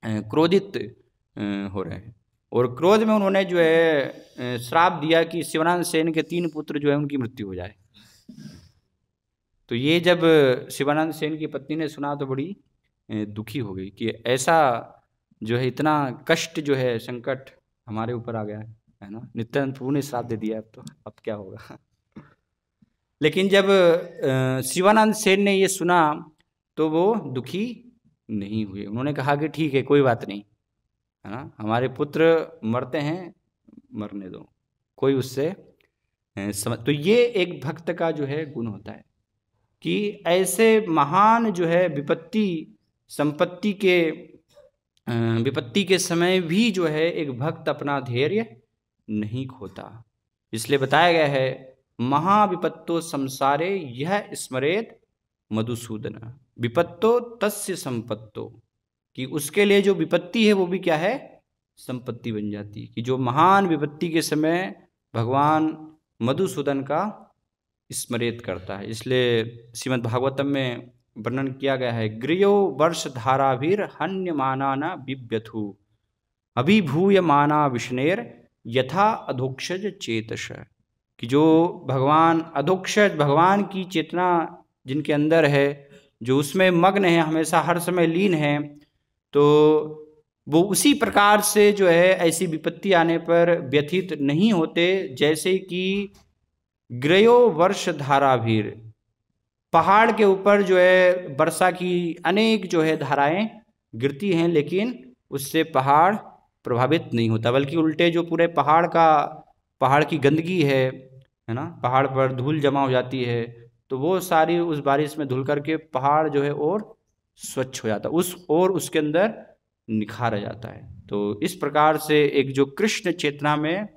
क्रोधित हो रहे हैं, और क्रोध में उन्होंने जो है श्राप दिया कि शिवानंद सेन के 3 पुत्र जो है उनकी मृत्यु हो जाए। तो ये जब शिवानंद सेन की पत्नी ने सुना तो बड़ी दुखी हो गई कि ऐसा जो है इतना कष्ट जो है संकट हमारे ऊपर आ गया है ना, नित्यानंद प्रभु ने श्राप दे दिया, अब तो अब क्या होगा। लेकिन जब शिवानंद सेन ने ये सुना तो वो दुखी नहीं हुए, उन्होंने कहा कि ठीक है कोई बात नहीं, है ना, हमारे पुत्र मरते हैं मरने दो, कोई उससे समझ। तो ये एक भक्त का जो है गुण होता है कि ऐसे महान जो है विपत्ति के समय भी जो है एक भक्त अपना धैर्य नहीं खोता। इसलिए बताया गया है महाविपत्तो संसारे यह स्मरेत मधुसूदन विपत्तो तस्य संपत्तो, कि उसके लिए जो विपत्ति है वो भी क्या है, संपत्ति बन जाती है। कि जो महान विपत्ति के समय भगवान मधुसूदन का स्मरित करता है। इसलिए श्रीमद् भागवतम में वर्णन किया गया है गृयो वर्ष धाराभिर हन्यमाना न बिभ्यथु अभिभूय माना विष्णेर यथा अधोक्षज चेतस, कि जो भगवान अधोक्षज भगवान की चेतना जिनके अंदर है, जो उसमें मग्न है, हमेशा हर समय लीन है, तो वो उसी प्रकार से जो है ऐसी विपत्ति आने पर व्यथित नहीं होते जैसे कि ग्रयो वर्ष धाराभीर, पहाड़ के ऊपर जो है वर्षा की अनेक जो है धाराएं गिरती हैं लेकिन उससे पहाड़ प्रभावित नहीं होता, बल्कि उल्टे जो पूरे पहाड़ की गंदगी है ना, पहाड़ पर धूल जमा हो जाती है, तो वो सारी उस बारिश में धुल करके पहाड़ जो है और स्वच्छ हो जाता है, और उसके अंदर निखार आ जाता है। तो इस प्रकार से एक जो कृष्ण चेतना में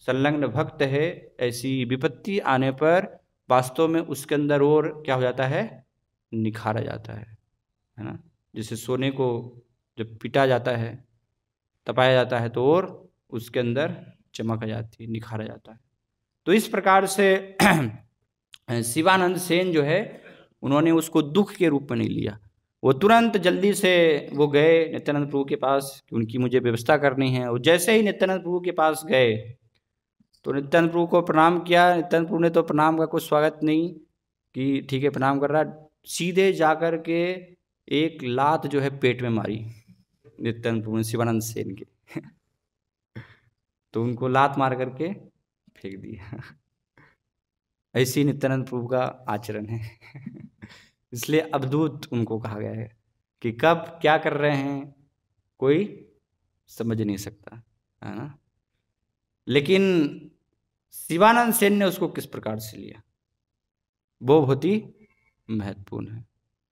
संलग्न भक्त है, ऐसी विपत्ति आने पर वास्तव में उसके अंदर और क्या हो जाता है, निखारा जाता है ना। जैसे सोने को जब पीटा जाता है, तपाया जाता है, तो और उसके अंदर चमक आ जाती है, निखारा जाता है। तो इस प्रकार से शिवानंद सेन जो है उन्होंने उसको दुख के रूप में नहीं लिया, वो तुरंत जल्दी से वो गए नित्यानंद प्रभु के पास कि उनकी मुझे व्यवस्था करनी है। और जैसे ही नित्यानंद प्रभु के पास गए तो नित्यानंद प्रभु को प्रणाम किया। नित्यानंद प्रभु ने तो प्रणाम का कोई स्वागत नहीं कि ठीक है प्रणाम कर रहा, सीधे जाकर के एक लात जो है पेट में मारी नित्यानंद प्रभु ने शिवानंद सेन के तो उनको लात मार करके फेंक दिया। ऐसी नित्यानंद प्रभु का आचरण है। इसलिए अवधूत उनको कहा गया है कि कब क्या कर रहे हैं कोई समझ नहीं सकता, है ना। लेकिन शिवानंद सेन ने उसको किस प्रकार से लिया वो बहुत ही महत्वपूर्ण है।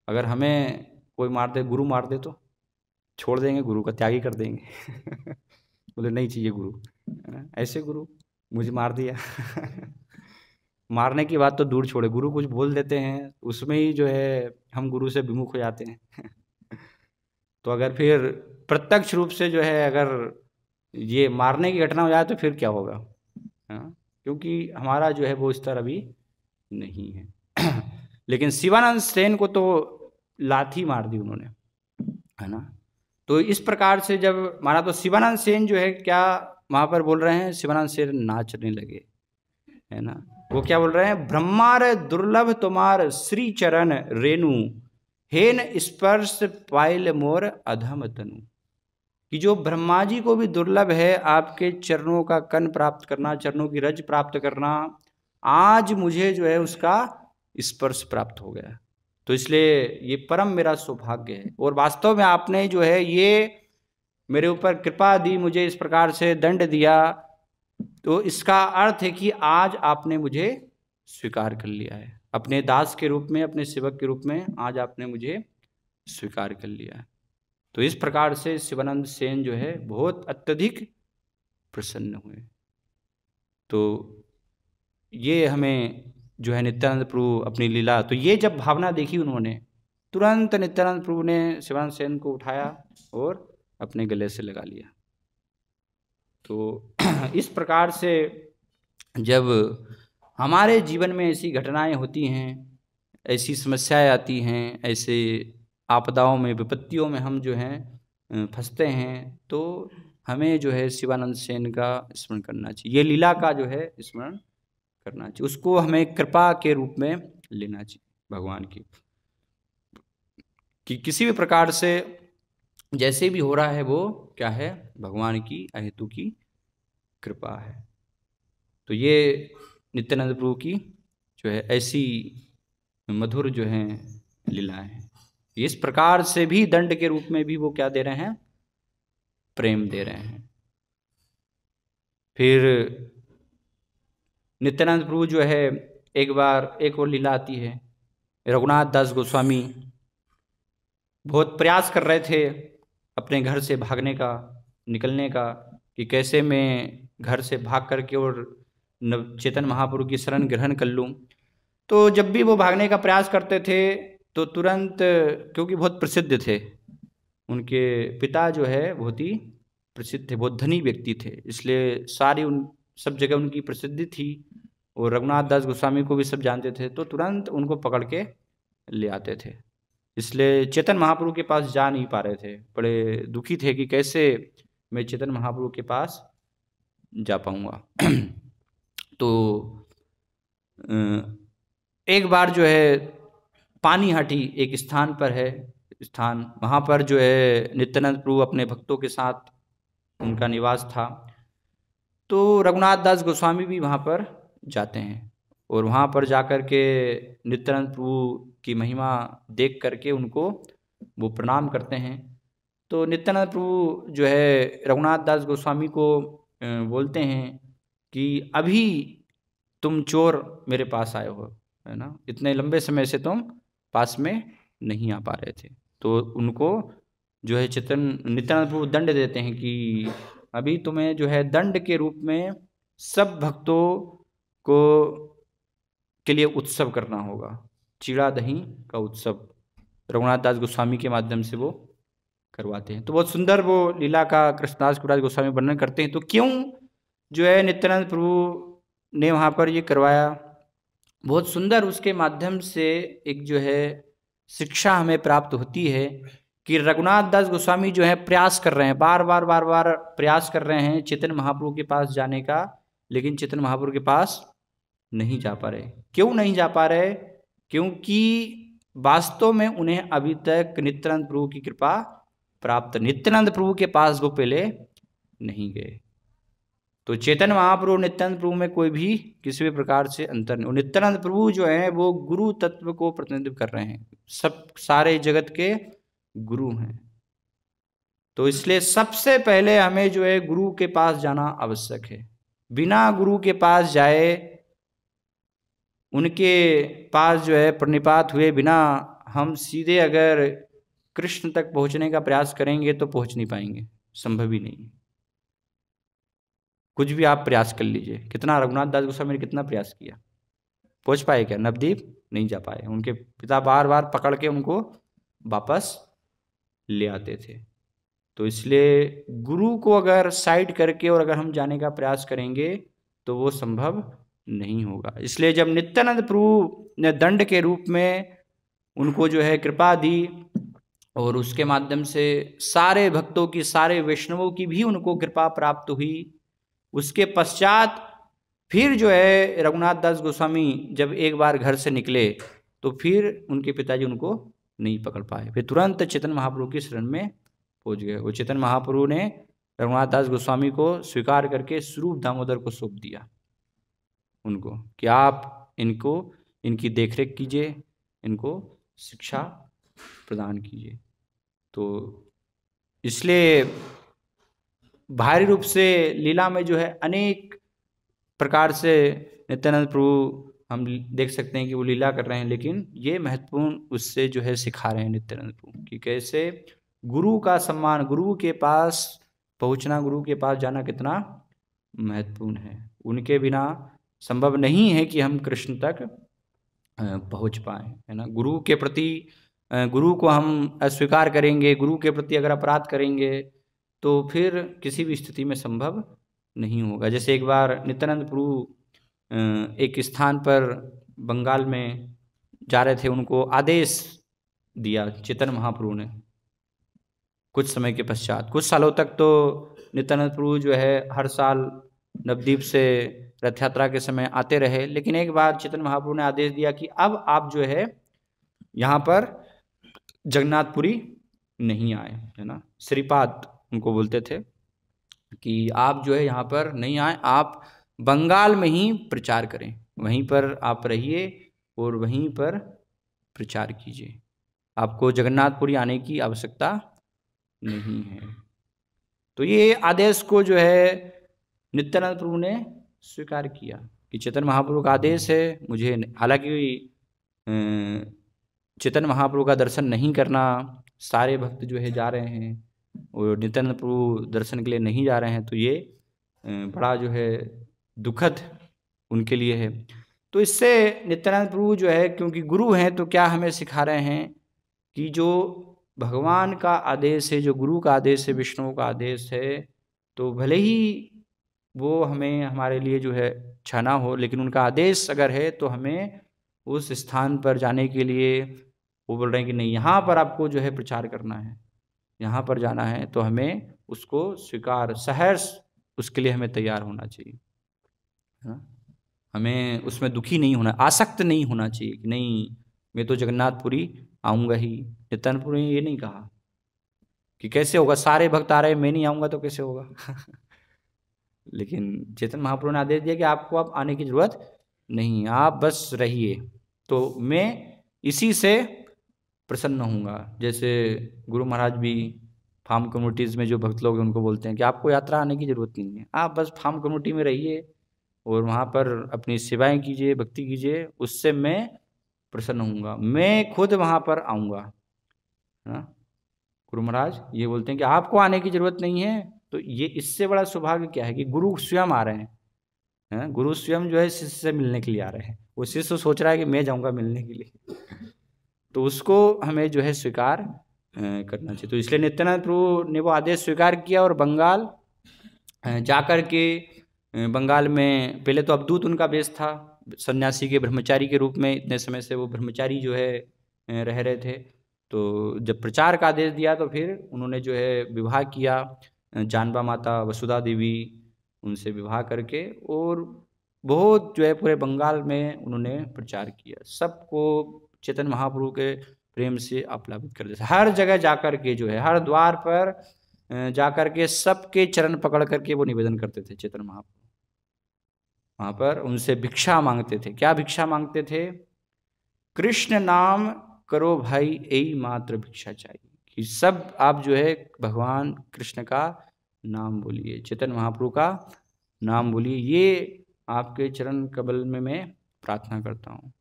अगर हमें कोई मार दे, गुरु मार दे तो छोड़ देंगे, गुरु का त्याग ही कर देंगे। बोले नहीं चाहिए गुरु, है ना। ऐसे गुरु मुझे मार दिया मारने की बात तो दूर छोड़े, गुरु कुछ बोल देते हैं उसमें ही जो है हम गुरु से विमुख हो जाते हैं। तो अगर फिर प्रत्यक्ष रूप से जो है अगर ये मारने की घटना हो जाए तो फिर क्या होगा, क्योंकि हमारा जो है वो स्तर अभी नहीं है। लेकिन शिवानंद सेन को तो लाठी मार दी उन्होंने, है ना। तो इस प्रकार से जब मारा तो शिवानंद सेन जो है क्या वहाँ पर बोल रहे हैं, शिवानंद सेन नाचने लगे, है ना। वो क्या बोल रहे हैं, ब्रह्मार दुर्लभ तुम्हार श्री चरण रेणु हेन स्पर्श पायल मोर अधम तनु, कि जो ब्रह्मा जी को भी दुर्लभ है आपके चरणों का कन प्राप्त करना, चरणों की रज प्राप्त करना, आज मुझे जो है उसका स्पर्श प्राप्त हो गया। तो इसलिए ये परम मेरा सौभाग्य है, और वास्तव में आपने जो है ये मेरे ऊपर कृपा दी, मुझे इस प्रकार से दंड दिया, तो इसका अर्थ है कि आज आपने मुझे स्वीकार कर लिया है, अपने दास के रूप में, अपने सेवक के रूप में आज आपने मुझे स्वीकार कर लिया है। तो इस प्रकार से शिवानंद सेन जो है बहुत अत्यधिक प्रसन्न हुए। तो ये हमें जो है नित्यानंद प्रभु अपनी लीला, तो ये जब भावना देखी उन्होंने, तुरंत नित्यानंद प्रभु ने शिवानंद सेन को उठाया और अपने गले से लगा लिया। तो इस प्रकार से जब हमारे जीवन में ऐसी घटनाएं होती हैं, ऐसी समस्याएं आती हैं, ऐसे आपदाओं में, विपत्तियों में हम जो हैं फंसते हैं, तो हमें जो है शिवानंद सेन का स्मरण करना चाहिए, ये लीला का जो है स्मरण करना चाहिए, उसको हमें कृपा के रूप में लेना चाहिए भगवान की, कि किसी भी प्रकार से जैसे भी हो रहा है वो क्या है, भगवान की अहेतु की कृपा है। तो ये नित्यानंद प्रभु की जो है ऐसी मधुर जो है लीलाएं हैं। इस प्रकार से भी दंड के रूप में भी वो क्या दे रहे हैं, प्रेम दे रहे हैं। फिर नित्यानंद प्रभु जो है एक बार एक और लीला आती है, रघुनाथ दास गोस्वामी बहुत प्रयास कर रहे थे अपने घर से भागने का, निकलने का, कि कैसे मैं घर से भाग करके और चेतन महाप्रभु की शरण ग्रहण कर लूँ। तो जब भी वो भागने का प्रयास करते थे तो तुरंत, क्योंकि बहुत प्रसिद्ध थे, उनके पिता जो है बहुत ही प्रसिद्ध थे, बहुत धनी व्यक्ति थे, इसलिए सारी उन सब जगह उनकी प्रसिद्धि थी और रघुनाथ दास गोस्वामी को भी सब जानते थे, तो तुरंत उनको पकड़ के ले आते थे। इसलिए चेतन महाप्रभु के पास जा नहीं पा रहे थे, बड़े दुखी थे कि कैसे मैं चेतन महाप्रभु के पास जा पाऊंगा। तो एक बार जो है पानीहाटी एक स्थान पर है स्थान, वहाँ पर जो है नित्यानंद प्रभु अपने भक्तों के साथ उनका निवास था। तो रघुनाथ दास गोस्वामी भी वहाँ पर जाते हैं और वहाँ पर जाकर के नित्यानंद प्रभु की महिमा देख करके उनको वो प्रणाम करते हैं। तो नित्यानंद प्रभु जो है रघुनाथ दास गोस्वामी को बोलते हैं कि अभी तुम चोर मेरे पास आए हो, है ना, इतने लंबे समय से तुम पास में नहीं आ पा रहे थे। तो उनको जो है नित्यानंद प्रभु दंड देते हैं कि अभी तुम्हें जो है दंड के रूप में सब भक्तों को के लिए उत्सव करना होगा, चिड़ा दही का उत्सव रघुनाथ दास गोस्वामी के माध्यम से वो करवाते हैं। तो बहुत सुंदर वो लीला का कृष्णदास कविराज गोस्वामी वर्णन करते हैं। तो क्यों जो है नित्यानंद प्रभु ने वहाँ पर ये करवाया, बहुत सुंदर उसके माध्यम से एक जो है शिक्षा हमें प्राप्त होती है कि रघुनाथ दास गोस्वामी जो है प्रयास कर रहे हैं, बार बार प्रयास कर रहे हैं चेतन महाप्रभु के पास जाने का, लेकिन चेतन महाप्रभु के पास नहीं जा पा रहे। क्यों नहीं जा पा रहे? क्योंकि वास्तव में उन्हें अभी तक नित्यानंद प्रभु की कृपा प्राप्त, नित्यानंद प्रभु के पास वो पहले नहीं गए। तो चेतन महाप्रभु नित्यानंद प्रभु में कोई भी किसी भी प्रकार से अंतर नहीं। नित्यानंद प्रभु जो है वो गुरु तत्व को प्रतिनिधित्व कर रहे हैं, सब सारे जगत के गुरु हैं। तो इसलिए सबसे पहले हमें जो है गुरु के पास जाना आवश्यक है। बिना गुरु के पास जाए, उनके पास जो है प्रणिपात हुए बिना हम सीधे अगर कृष्ण तक पहुंचने का प्रयास करेंगे तो पहुंच नहीं पाएंगे, संभव ही नहीं। कुछ भी आप प्रयास कर लीजिए, कितना रघुनाथ दास गोस्वामी ने कितना प्रयास किया, पहुंच पाए क्या? नवदीप नहीं जा पाए। उनके पिता बार बार पकड़ के उनको वापस ले आते थे। तो इसलिए गुरु को अगर साइड करके और अगर हम जाने का प्रयास करेंगे तो वो संभव नहीं होगा। इसलिए जब नित्यानंद प्रभु ने दंड के रूप में उनको जो है कृपा दी और उसके माध्यम से सारे भक्तों की, सारे वैष्णवों की भी उनको कृपा प्राप्त हुई, उसके पश्चात फिर जो है रघुनाथ दास गोस्वामी जब एक बार घर से निकले तो फिर उनके पिताजी उनको नहीं पकड़ पाए, फिर तुरंत चेतन महाप्रभु की शरण में पहुंच गए। वो चेतन महाप्रभु ने रघुनाथ दास गोस्वामी को स्वीकार करके स्वरूप दामोदर को सौंप दिया उनको कि आप इनकी देखरेख कीजिए, इनको शिक्षा प्रदान कीजिए। तो इसलिए बाहरी रूप से लीला में जो है अनेक प्रकार से नित्यानंद प्रभु हम देख सकते हैं कि वो लीला कर रहे हैं, लेकिन ये महत्वपूर्ण उससे जो है सिखा रहे हैं नित्यानंद प्रभु कि कैसे गुरु का सम्मान, गुरु के पास पहुंचना, गुरु के पास जाना कितना महत्वपूर्ण है। उनके बिना संभव नहीं है कि हम कृष्ण तक पहुंच पाए, है ना। गुरु के प्रति, गुरु को हम अस्वीकार करेंगे, गुरु के प्रति अगर अपराध करेंगे तो फिर किसी भी स्थिति में संभव नहीं होगा। जैसे एक बार नित्यानंद प्रभु एक स्थान पर बंगाल में जा रहे थे, उनको आदेश दिया चैतन्य महाप्रभु ने। कुछ समय के पश्चात, कुछ सालों तक तो नित्यानंद प्रभु जो है हर साल नवद्वीप से रथ यात्रा के समय आते रहे, लेकिन एक बार चैतन्य महाप्रभु ने आदेश दिया कि अब आप जो है यहाँ पर जगन्नाथपुरी नहीं आए, है ना। श्रीपाद उनको बोलते थे कि आप जो है यहाँ पर नहीं आए, आप बंगाल में ही प्रचार करें, वहीं पर आप रहिए और वहीं पर प्रचार कीजिए, आपको जगन्नाथपुरी आने की आवश्यकता नहीं है। तो ये आदेश को जो है नित्यानंद प्रभु ने स्वीकार किया कि चैतन्य महाप्रभु का आदेश है मुझे, हालांकि चैतन्य महाप्रभु का दर्शन नहीं करना, सारे भक्त जो है जा रहे हैं और नित्यानंद प्रभु दर्शन के लिए नहीं जा रहे हैं, तो ये बड़ा जो है दुखद उनके लिए है। तो इससे नित्यानंद प्रभु जो है, क्योंकि गुरु हैं, तो क्या हमें सिखा रहे हैं कि जो भगवान का आदेश है, जो गुरु का आदेश है, विष्णु का आदेश है, तो भले ही वो हमें, हमारे लिए जो है अच्छा ना हो, लेकिन उनका आदेश अगर है तो हमें उस स्थान पर जाने के लिए वो बोल रहे हैं कि नहीं, यहाँ पर आपको जो है प्रचार करना है, यहाँ पर जाना है, तो हमें उसको स्वीकार, सहर्ष उसके लिए हमें तैयार होना चाहिए, है ना। हमें उसमें दुखी नहीं होना, आसक्त नहीं होना चाहिए कि नहीं मैं तो जगन्नाथपुरी आऊँगा ही। नित्यानंदपुरी ने ये नहीं कहा कि कैसे होगा, सारे भक्त आ रहे, मैं नहीं आऊँगा तो कैसे होगा लेकिन चैतन्य महाप्रभु ने आदेश दिया कि आपको अब आने की जरूरत नहीं, आप बस रहिए, तो मैं इसी से प्रसन्न होऊंगा। जैसे गुरु महाराज भी फार्म कम्युनिटीज़ में जो भक्त लोग हैं उनको बोलते हैं कि आपको यात्रा आने की ज़रूरत नहीं है, आप बस फार्म कम्युनिटी में रहिए और वहाँ पर अपनी सेवाएं कीजिए, भक्ति कीजिए, उससे मैं प्रसन्न होऊंगा, मैं खुद वहाँ पर आऊँगा, है ना। गुरु महाराज ये बोलते हैं कि आपको आने की ज़रूरत नहीं है। तो ये इससे बड़ा सौभाग्य क्या है कि गुरु स्वयं आ रहे हैं, गुरु स्वयं जो है शिष्य से मिलने के लिए आ रहे हैं। वो शिष्य सोच रहा है कि मैं जाऊँगा मिलने के लिए, तो उसको हमें जो है स्वीकार करना चाहिए। तो इसलिए नित्यानंद प्रभु ने वो आदेश स्वीकार किया और बंगाल जाकर के, बंगाल में पहले तो अवधूत उनका वेश था, सन्यासी के, ब्रह्मचारी के रूप में, इतने समय से वो ब्रह्मचारी जो है रह रहे थे। तो जब प्रचार का आदेश दिया तो फिर उन्होंने जो है विवाह किया, जानबा माता वसुधा देवी उनसे विवाह करके, और बहुत जो है पूरे बंगाल में उन्होंने प्रचार किया, सबको चैतन्य महाप्रभु के प्रेम से आप्लावित कर देते। हर जगह जाकर के जो है, हर द्वार पर जाकर के सबके चरण पकड़ करके वो निवेदन करते थे चैतन्य महाप्रभु। वहाँ पर उनसे भिक्षा मांगते थे। क्या भिक्षा मांगते थे? कृष्ण नाम करो भाई, यही मात्र भिक्षा चाहिए, कि सब आप जो है भगवान कृष्ण का नाम बोलिए, चैतन्य महाप्रभु का नाम बोलिए, ये आपके चरण कमल में मैं प्रार्थना करता हूँ।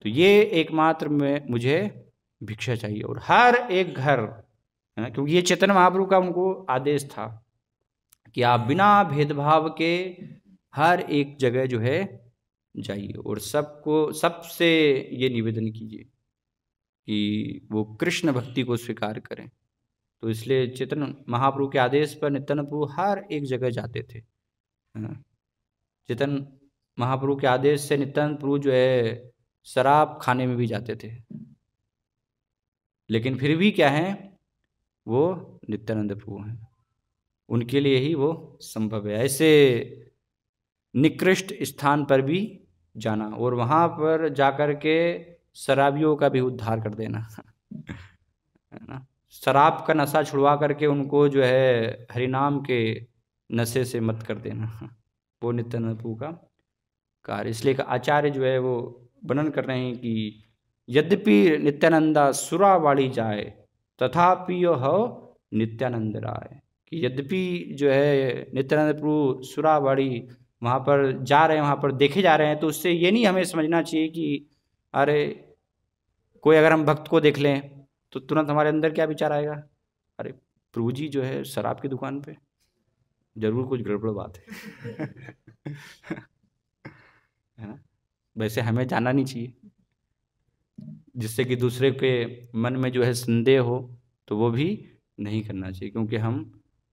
तो ये एकमात्र में मुझे भिक्षा चाहिए। और हर एक घर, क्योंकि ये चैतन्य महाप्रभु का उनको आदेश था कि आप बिना भेदभाव के हर एक जगह जो है जाइए और सबको, सबसे ये निवेदन कीजिए कि वो कृष्ण भक्ति को स्वीकार करें। तो इसलिए चैतन्य महाप्रभु के आदेश पर नित्यानंद प्रभु हर एक जगह जाते थे। चैतन्य महाप्रभु के आदेश से नित्यानंद प्रभु जो है शराब खाने में भी जाते थे, लेकिन फिर भी क्या है, वो नित्यानंद प्रभु हैं, उनके लिए ही वो संभव है ऐसे निकृष्ट स्थान पर भी जाना और वहाँ पर जाकर के शराबियों का भी उद्धार कर देना है ना। शराब का नशा छुड़वा करके उनको जो है हरिनाम के नशे से मत कर देना, वो नित्यानंद प्रभु का कार्य। इसलिए आचार्य जो है वो वर्णन कर रहे हैं कि यद्यपि नित्यानंदा सुरावाड़ी जाए तथापि यो हो नित्यानंद राय, कि यद्यपि जो है नित्यानंद प्रभु सुरावाड़ी वहाँ पर जा रहे हैं, वहाँ पर देखे जा रहे हैं, तो उससे ये नहीं हमें समझना चाहिए कि अरे कोई अगर हम भक्त को देख लें तो तुरंत हमारे अंदर क्या विचार आएगा, अरे प्रभु जी जो है शराब की दुकान पे, जरूर कुछ गड़बड़ बात है है ना। वैसे हमें जाना नहीं चाहिए, जिससे कि दूसरे के मन में जो है संदेह हो, तो वो भी नहीं करना चाहिए, क्योंकि हम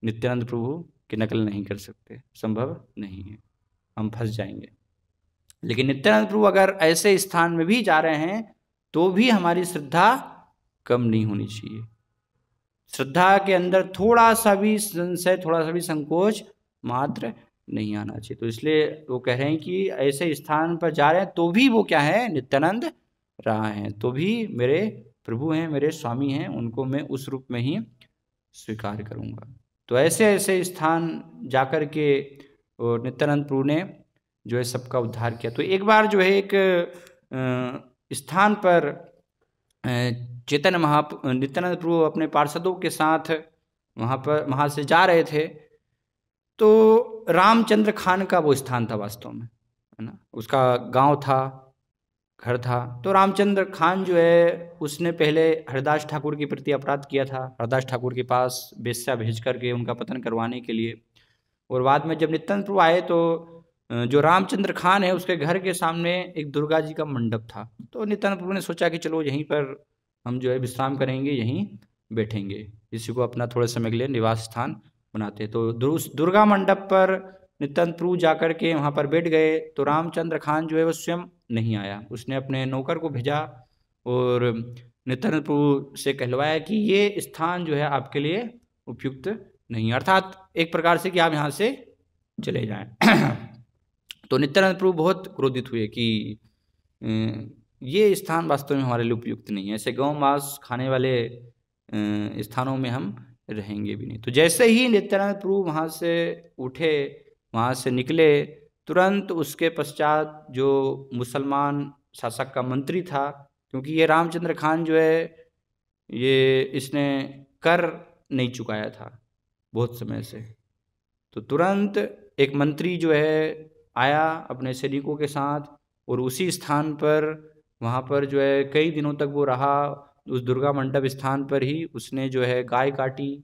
नित्यानंद प्रभु की नकल नहीं कर सकते, संभव नहीं है, हम फंस जाएंगे। लेकिन नित्यानंद प्रभु अगर ऐसे स्थान में भी जा रहे हैं तो भी हमारी श्रद्धा कम नहीं होनी चाहिए। श्रद्धा के अंदर थोड़ा सा भी संशय, थोड़ा सा भी संकोच मात्र नहीं आना चाहिए। तो इसलिए वो कह रहे हैं कि ऐसे स्थान पर जा रहे हैं तो भी वो क्या है, नित्यानंद रहा है, तो भी मेरे प्रभु हैं, मेरे स्वामी हैं, उनको मैं उस रूप में ही स्वीकार करूंगा। तो ऐसे ऐसे स्थान जाकर के नित्यानंद प्रभु ने जो है सबका उद्धार किया। तो एक बार जो है एक स्थान पर चैतन्य नित्यानंद प्रभु अपने पार्षदों के साथ वहाँ से जा रहे थे, तो रामचंद्र खान का वो स्थान था वास्तव में, है ना, उसका गांव था, घर था। तो रामचंद्र खान जो है उसने पहले हरिदास ठाकुर के प्रति अपराध किया था, हरिदास ठाकुर के पास वेश्या भेज करके उनका पतन करवाने के लिए। और बाद में जब नित्यानंद प्रभु आए तो जो रामचंद्र खान है उसके घर के सामने एक दुर्गा जी का मंडप था। तो नित्यानंद प्रभु ने सोचा कि चलो यहीं पर हम जो है विश्राम करेंगे, यहीं बैठेंगे, इसी को अपना थोड़े समय के लिए निवास स्थान बनाते। तो दुर्गा मंडप पर नित्यानंद प्रभु जाकर के वहाँ पर बैठ गए। तो रामचंद्र खान जो है वो स्वयं नहीं आया, उसने अपने नौकर को भेजा और नित्यानंद प्रभु से कहलवाया कि ये स्थान जो है आपके लिए उपयुक्त नहीं, अर्थात एक प्रकार से कि आप यहाँ से चले जाएं। तो नित्यानंद प्रभु बहुत क्रोधित हुए कि ये स्थान वास्तव में हमारे लिए उपयुक्त नहीं है, ऐसे गौ मांस खाने वाले स्थानों में हम रहेंगे भी नहीं। तो जैसे ही नित्यानंद प्रभु वहाँ से उठे, वहाँ से निकले, तुरंत उसके पश्चात जो मुसलमान शासक का मंत्री था, क्योंकि ये रामचंद्र खान जो है ये इसने कर नहीं चुकाया था बहुत समय से, तो तुरंत एक मंत्री जो है आया अपने सैनिकों के साथ और उसी स्थान पर वहाँ पर जो है कई दिनों तक वो रहा। उस दुर्गा मंडप स्थान पर ही उसने जो है गाय काटी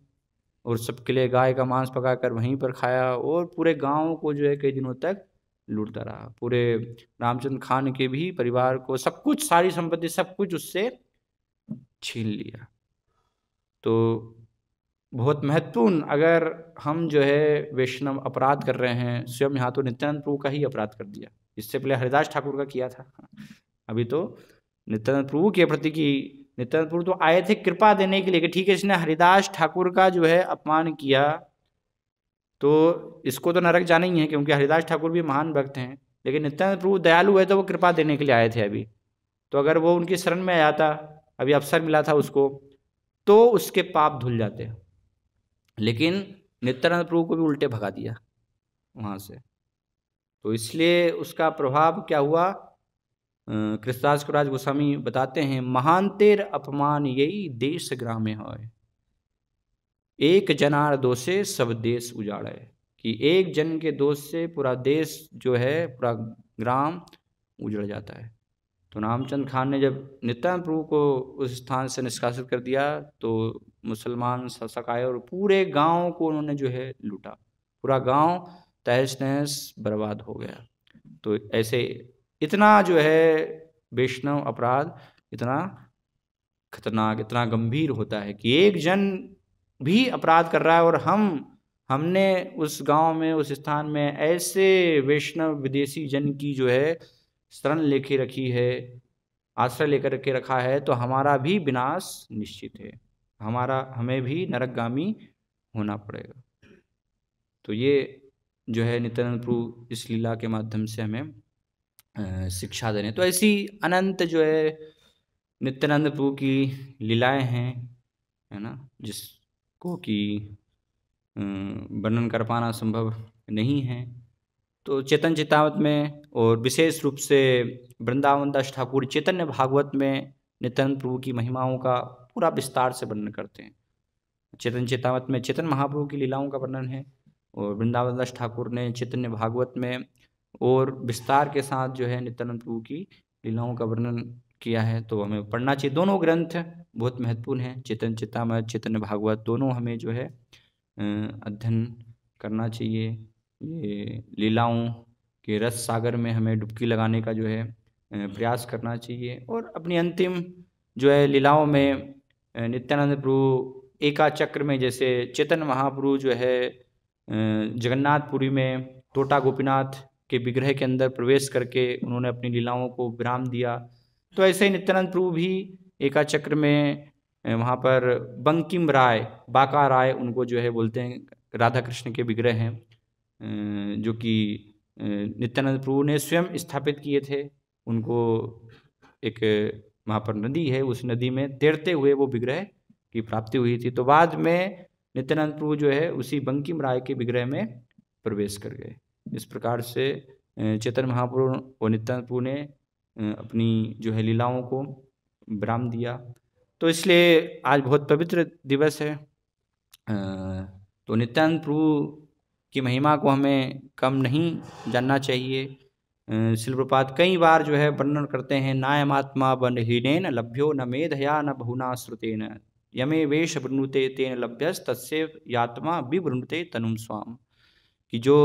और सबके लिए गाय का मांस पकाकर वहीं पर खाया और पूरे गांव को जो है कई दिनों तक लूटता रहा। पूरे रामचंद्र खान के भी परिवार को सब कुछ, सारी संपत्ति सब कुछ उससे छीन लिया। तो बहुत महत्वपूर्ण, अगर हम जो है वैष्णव अपराध कर रहे हैं, स्वयं यहाँ तो नित्यानंद प्रभु का ही अपराध कर दिया, इससे पहले हरिदास ठाकुर का किया था, अभी तो नित्यानंद प्रभु के प्रति की। नित्यानंद प्रभु तो आए थे कृपा देने के लिए कि ठीक है इसने हरिदास ठाकुर का जो है अपमान किया तो इसको तो नरक जाना ही है, क्योंकि हरिदास ठाकुर भी महान भक्त हैं, लेकिन नित्यानंद प्रभु दयालु है तो वो कृपा देने के लिए आए थे अभी। तो अगर वो उनकी शरण में आया था, अभी अवसर मिला था उसको, तो उसके पाप धुल जाते। लेकिन नित्यानंद प्रभु को भी उल्टे भगा दिया वहाँ से। तो इसलिए उसका प्रभाव क्या हुआ, कृष्णदास कविराज गोस्वामी बताते हैं, महांतेर अपमान यही देश ग्रामे होय, एक जनार दोषे सब देश उजाड़े, कि एक जन के दोष से पूरा देश जो है, पूरा ग्राम उजड़ जाता है। तो रामचंद्र खान ने जब नित्यानंद प्रभु को उस स्थान से निष्कासित कर दिया तो मुसलमान शासक आए और पूरे गांव को उन्होंने जो है लूटा, पूरा गांव तहस नहस बर्बाद हो गया। तो ऐसे इतना जो है वैष्णव अपराध इतना खतरनाक, इतना गंभीर होता है कि एक जन भी अपराध कर रहा है और हमने उस गांव में, उस स्थान में ऐसे वैष्णव विदेशी जन की जो है शरण लेके रखी है, आश्रय लेकर के रखा है, तो हमारा भी विनाश निश्चित है, हमें भी नरकगामी होना पड़ेगा। तो ये जो है नित्यानंद प्रभु इस लीला के माध्यम से हमें शिक्षा देने। तो ऐसी अनंत जो है नित्यानंद प्रभु की लीलाएं हैं, है ना, जिसको कि वर्णन कर पाना संभव नहीं है। तो चैतन्य चेतावत में और विशेष रूप से वृंदावन दास ठाकुर चैतन्य भागवत में नित्यानंद प्रभु की महिमाओं का पूरा विस्तार से वर्णन करते हैं। चैतन्य चेतावत में चैतन्य महाप्रभु की लीलाओं का वर्णन है और वृंदावन दास ठाकुर ने चैतन्य भागवत में और विस्तार के साथ जो है नित्यानंद प्रभु की लीलाओं का वर्णन किया है, तो हमें पढ़ना चाहिए। दोनों ग्रंथ बहुत महत्वपूर्ण हैं, चेतन चेतामृत, चैतन्य भागवत, दोनों हमें जो है अध्ययन करना चाहिए। ये लीलाओं के रस सागर में हमें डुबकी लगाने का जो है प्रयास करना चाहिए, और अपनी अंतिम जो है लीलाओं में नित्यानंद प्रभु एका चक्र में, जैसे चैतन्य महाप्रभु जो है जगन्नाथपुरी में टोटा गोपीनाथ के विग्रह के अंदर प्रवेश करके उन्होंने अपनी लीलाओं को विराम दिया, तो ऐसे ही नित्यानंद प्रभु भी एका चक्र में वहाँ पर बंकिम राय, बाका राय उनको जो है बोलते हैं, राधा कृष्ण के विग्रह हैं जो कि नित्यानंद प्रभु ने स्वयं स्थापित किए थे। उनको एक वहाँ पर नदी है, उस नदी में तैरते हुए वो विग्रह की प्राप्ति हुई थी। तो बाद में नित्यानंद प्रभु जो है उसी बंकिम राय के विग्रह में प्रवेश कर गए। इस प्रकार से चैतन्य महाप्रभु और नित्यानंद प्रभु ने अपनी जो है लीलाओं को विराम दिया। तो इसलिए आज बहुत पवित्र दिवस है। तो नित्यानंद प्रभु की महिमा को हमें कम नहीं जानना चाहिए। श्रील प्रभुपाद कई बार जो है वर्णन करते हैं, नायमात्मा बलहीनेन लभ्यो न मेधया न बहुना श्रुतेन यमे वेश वृणुते तेन लभ्यस तस्य यात्मा विवृणुते तनुम स्वाम, कि जो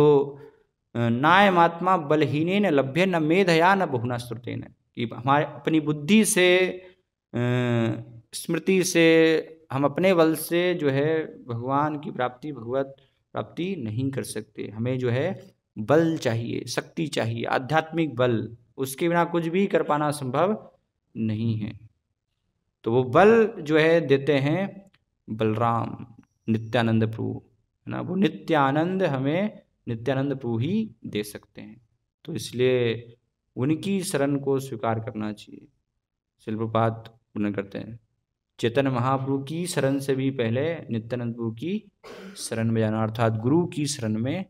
नायमात्मा बलहीनेन लभ्य न मेधया न बहुना श्रुतेन, कि हमारे अपनी बुद्धि से स्मृति से हम अपने बल से जो है भगवान की प्राप्ति, भगवत प्राप्ति नहीं कर सकते। हमें जो है बल चाहिए, शक्ति चाहिए, आध्यात्मिक बल, उसके बिना कुछ भी कर पाना संभव नहीं है। तो वो बल जो है देते हैं बलराम नित्यानंद प्रभु, है ना। वो नित्यानंद हमें नित्यानंद प्रभु ही दे सकते हैं। तो इसलिए उनकी शरण को स्वीकार करना चाहिए। श्रील प्रभुपाद वर्णन करते हैं, चैतन्य महाप्रभु की शरण से भी पहले नित्यानंद प्रभु की शरण में जाना, अर्थात गुरु की शरण में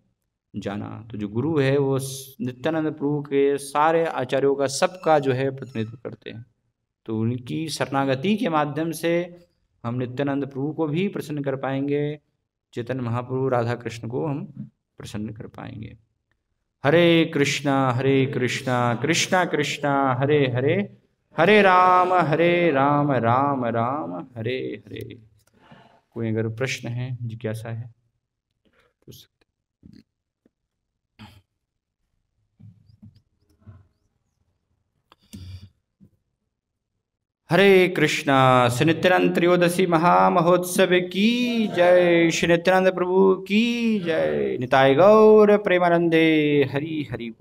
जाना। तो जो गुरु है वो नित्यानंद प्रभु के सारे आचार्यों का, सबका जो है प्रतिनिधित्व करते हैं। तो उनकी शरणागति के माध्यम से हम नित्यानंद प्रभु को भी प्रसन्न कर पाएंगे, चैतन्य महाप्रभु राधा कृष्ण को हम प्रसन्न कर पाएंगे। हरे कृष्णा कृष्णा कृष्णा हरे हरे, हरे राम राम राम हरे हरे। कोई अगर प्रश्न है, जिज्ञासा है, पूछ सकते। हरे कृष्णा। श्री नित्यानंद त्रयोदशी महामहोत्सव की जय। श्री नित्यानंद प्रभु की जय। निताय गौर प्रेमानंदे। हरि हरि।